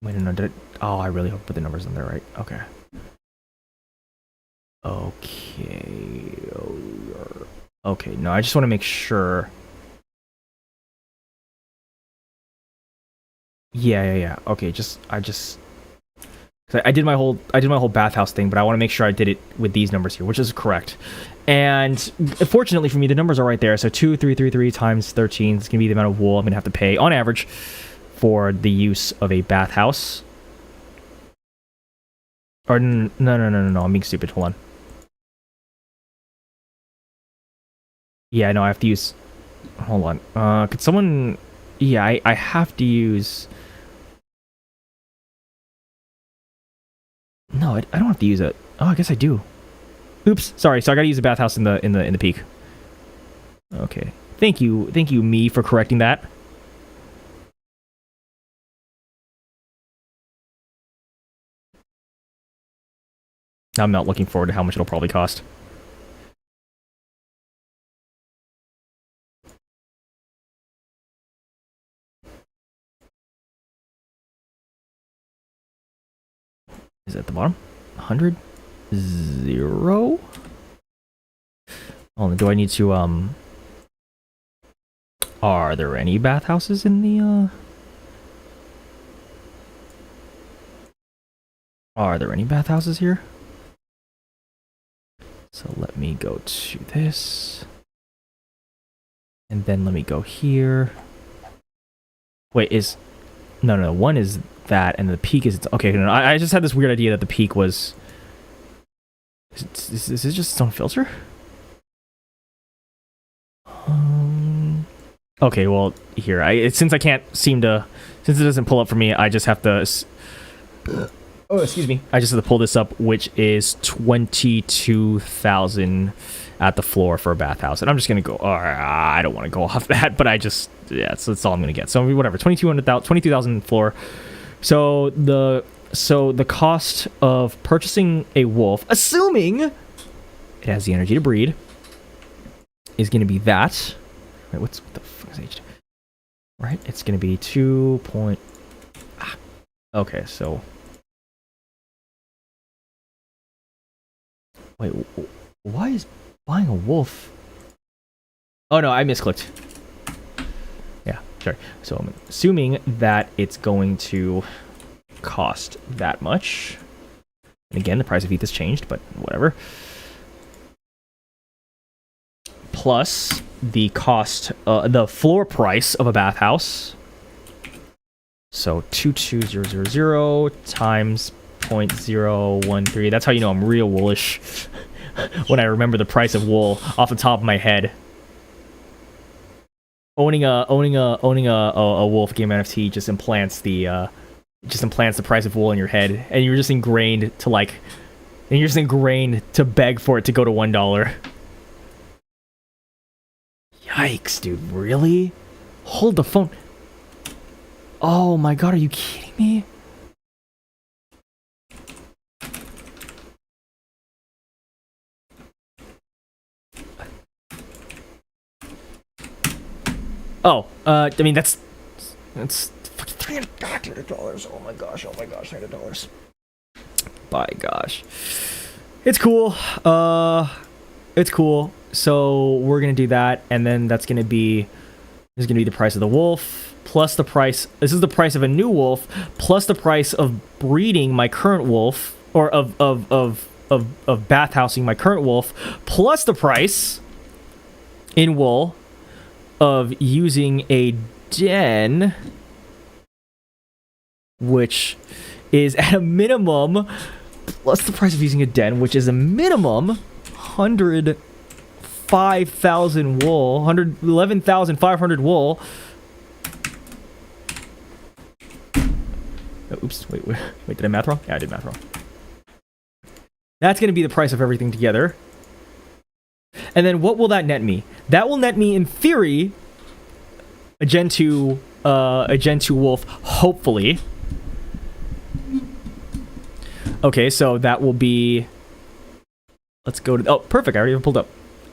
Wait, no, I really hope I put the numbers in there right. Okay. Okay. No, I just want to make sure. Yeah. Okay, I did my whole bathhouse thing, but I want to make sure I did it with these numbers here, which is correct. And fortunately for me, the numbers are right there. So 2333 times 13 is gonna be the amount of wool I'm gonna have to pay on average for the use of a bathhouse. Or no, I'm being stupid. Hold on. Yeah, no, I have to use... Hold on. Could someone... Yeah, I have to use... No, I don't have to use it. Oh, I guess I do. Oops, sorry. So I gotta use the bathhouse in the peak. Okay. Thank you, me, for correcting that. I'm not looking forward to how much it'll probably cost. Is it at the bottom? 100? 0? Oh, do I need to, Are there any bathhouses in the, Are there any bathhouses here? So let me go to this. And then let me go here. Wait, No, one is that, and the peak is... Okay, no, I just had this weird idea that the peak was Is this just its own filter? Okay, well, here, since I can't seem to, since it doesn't pull up for me, I just have to, oh, excuse me, I just have to pull this up, which is 22,000 at the floor for a bathhouse, and I'm just gonna go, I don't want to go off that, but so that's all I'm gonna get, so whatever, 22,000 floor. So the cost of purchasing a wolf, assuming it has the energy to breed, is gonna be that. Wait, what the fuck is age? Right, it's gonna be 2 point. Okay, so wait, why is buying a wolf? Oh no, I misclicked. Yeah, sorry. So I'm assuming that it's going to cost that much. And again, the price of ETH has changed, but whatever. Plus the cost, the floor price of a bathhouse. So 22,000 times 0.013. That's how you know I'm real woolish when I remember the price of wool off the top of my head. Owning a wolf game NFT just implants the price of wool in your head, and you're just ingrained to beg for it to go to $1. Yikes, dude, really? Hold the phone. Oh my god, are you kidding me? Oh, I mean, that's fucking $300. Oh my gosh, $300. By gosh. It's cool. It's cool. So we're gonna do that, and then there's gonna be the price of the wolf, plus the price, this is the price of a new wolf, plus the price of breeding my current wolf, or of bathhousing my current wolf, plus the price in wool of using a den, which is at a minimum, plus the price of using a den, which is a minimum 105,000 wool, 111,500 wool. Oh, oops, wait, did I math wrong? Yeah, I did math wrong. That's going to be the price of everything together. And then what will that net me? That will net me, in theory, a Gen 2 wolf, hopefully. Okay, so that will be, let's go to, oh, perfect, I already have it pulled up.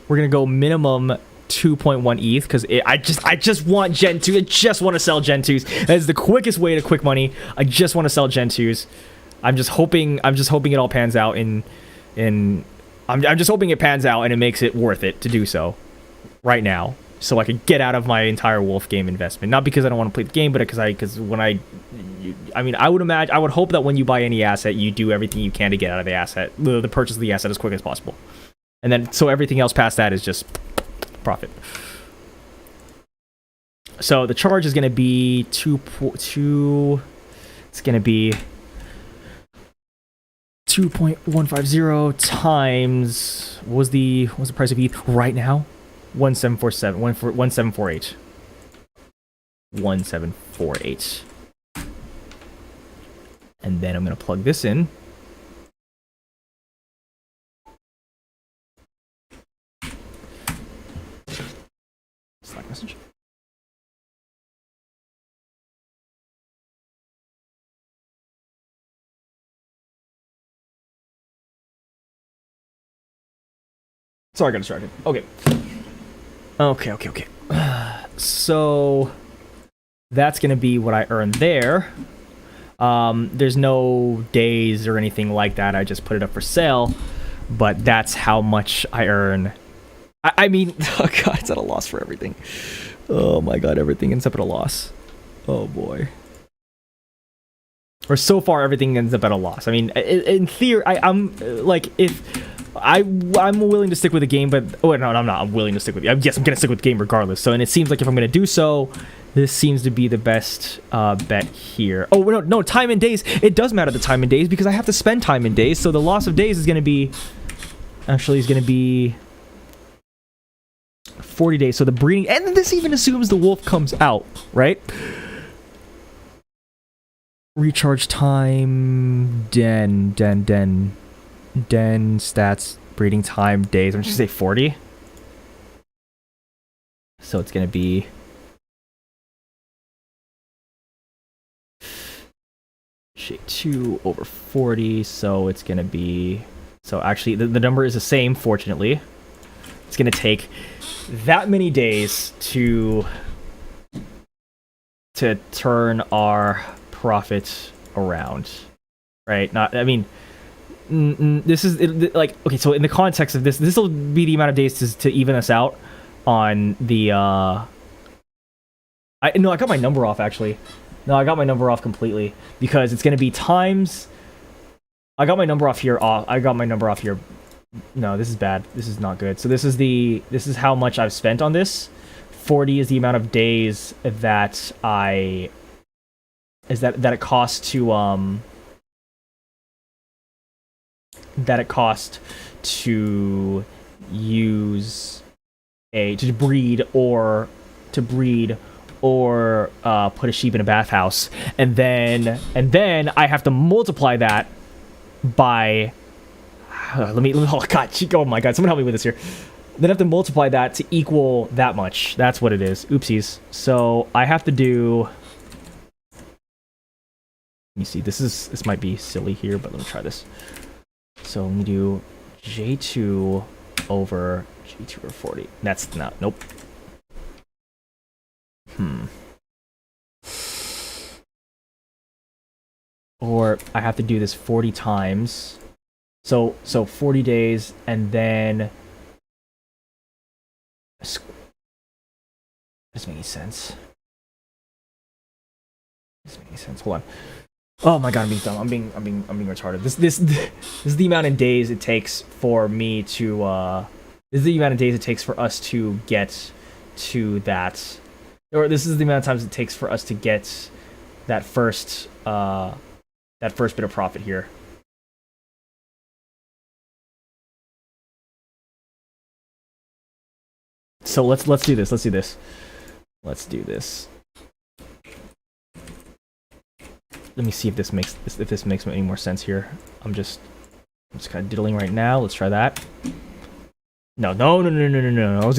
We're going to go minimum 2.1 ETH, because I just want Gen 2. I just want to sell Gen 2s. That is the quickest way to quick money. I just want to sell Gen 2s. I'm just hoping it all pans out I'm just hoping it pans out and it makes it worth it to do so right now, so I can get out of my entire wolf game investment. Not because I don't want to play the game, but because I would hope that when you buy any asset, you do everything you can to get out of the asset, the purchase of the asset, as quick as possible. And then, so everything else past that is just profit. So the charge is going to be it's going to be 2.150 times, what was the price of ETH right now? 1748. 1748. And then I'm going to plug this in. Slack message. Sorry, I got distracted. Okay. So that's gonna be what I earn there. There's no days or anything like that. I just put it up for sale, but that's how much I earn. I mean, oh god, it's at a loss for everything. Oh my god, everything ends up at a loss. Oh boy. Or so far, everything ends up at a loss. I mean, in theory, I'm like, if I'm willing to stick with the game, but oh no, I'm not. I'm willing to stick with. Yes, I'm gonna stick with the game regardless. So, and it seems like if I'm gonna do so, this seems to be the best bet here. Oh no, time and days. It does matter the time and days because I have to spend time and days. So the loss of days is gonna be actually is going to be 40 days. So the breeding, and this even assumes the wolf comes out, right? Recharge time, den stats, breeding time, days. I'm just gonna say 40. So it's gonna be J2 over 40. So it's gonna be, so actually the number is the same, fortunately. It's gonna take that many days to turn our profit around, right? Not, I mean, this is like, okay, so in the context of this will be the amount of days to even us out on the I got my number off, actually. No, I got my number off completely, because it's going to be times, I got my number off here. No, this is bad. This is not good. So this is how much I've spent on this. 40 is the amount of days that it costs to use to breed or put a sheep in a bathhouse, and then I have to multiply that by oh my god, someone help me with this here. Then I have to multiply that to equal that much. That's what it is. Oopsies. So I have to do, let me see, this might be silly here, but let me try this. So let me do J2 over 40. That's not, nope. Or I have to do this 40 times. So 40 days, and then doesn't make any sense. Hold on. Oh my god, I'm being dumb. I'm being retarded. This is the amount of days it takes for me to this is the amount of days it takes for us to get to that, or this is the amount of times it takes for us to get that first bit of profit here. So let's do this. Let's do this. Let me see if this makes any more sense here. I'm just kind of diddling right now. Let's try that. No. I was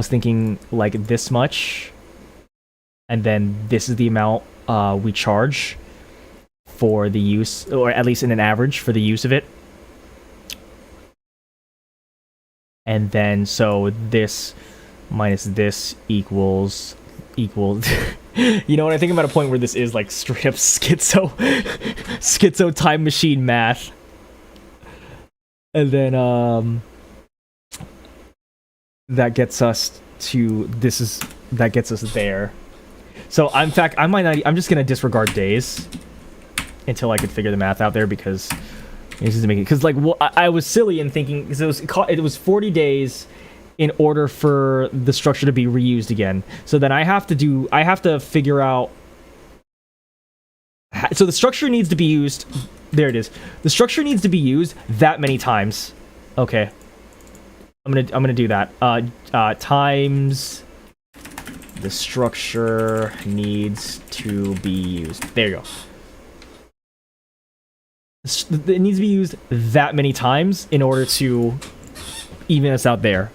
thinking like this much, and then this is the amount we charge for the use, or at least in an average for the use of it. And then so this minus this equals you know what, I think I'm at a point where this is like straight up schizo time machine math. And then that gets us there. So in fact, I'm just gonna disregard days until I could figure the math out there, because this is making, because like, well, I was silly in thinking, because it was 40 days in order for the structure to be reused again. So then I have to figure out, so the structure needs to be used, there it is. The structure needs to be used that many times. Okay. I'm gonna do that. Times the structure needs to be used. There you go. It needs to be used that many times in order to even us out there.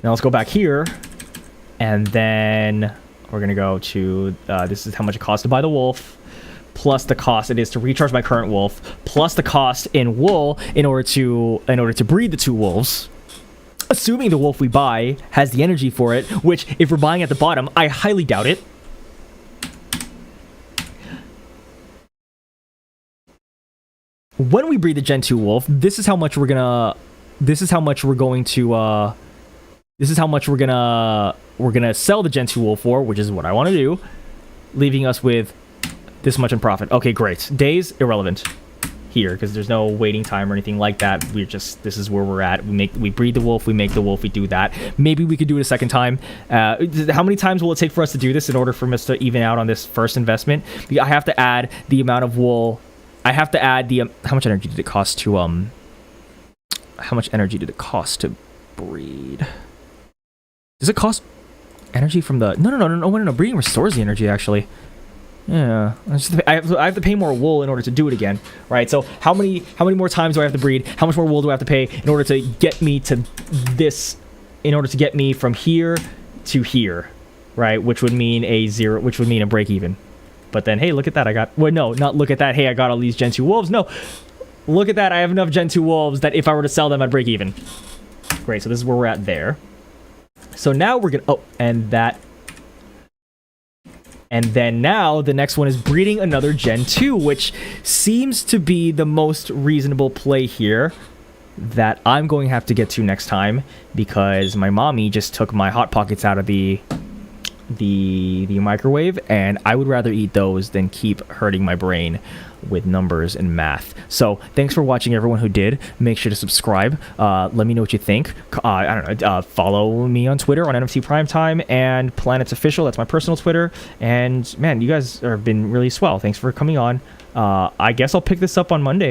Now let's go back here, and then we're gonna go to this is how much it costs to buy the wolf, plus the cost it is to recharge my current wolf, plus the cost in wool in order to breed the two wolves. Assuming the wolf we buy has the energy for it, which if we're buying at the bottom, I highly doubt it. When we breed the Gen 2 wolf, this is how much we're gonna sell the Gen 2 wolf for, which is what I want to do, leaving us with this much in profit. Okay, great. Days, irrelevant here, because there's no waiting time or anything like that. This is where we're at. We breed the wolf, we make the wolf, we do that. Maybe we could do it a second time. How many times will it take for us to do this in order for us to even out on this first investment? I have to add the amount of wool I have to add the how much energy did it cost to how much energy did it cost to breed? Does it cost energy from the no, breeding restores the energy actually. Yeah, I have to pay more wool in order to do it again, right? So how many more times do I have to breed? How much more wool do I have to pay in order to get me to this, in order to get me from here to here, right? Which would mean a zero, which would mean a break even. But then, hey, look at that, I got, well, no, not look at that, hey, I got all these Gen 2 wolves. No, look at that, I have enough Gen 2 wolves that if I were to sell them, I'd break even. Great, so this is where we're at there. So now we're gonna, oh, and then now the next one is breeding another Gen 2, which seems to be the most reasonable play here that I'm going to have to get to next time, because my mommy just took my Hot Pockets out of the microwave, and I would rather eat those than keep hurting my brain with numbers and math. So thanks for watching, everyone who did. Make sure to subscribe. Let me know what you think. I don't know, follow me on Twitter on NFT Primetime and Planets Official. That's my personal Twitter. And man, you guys have been really swell. Thanks for coming on. I guess I'll pick this up on Monday.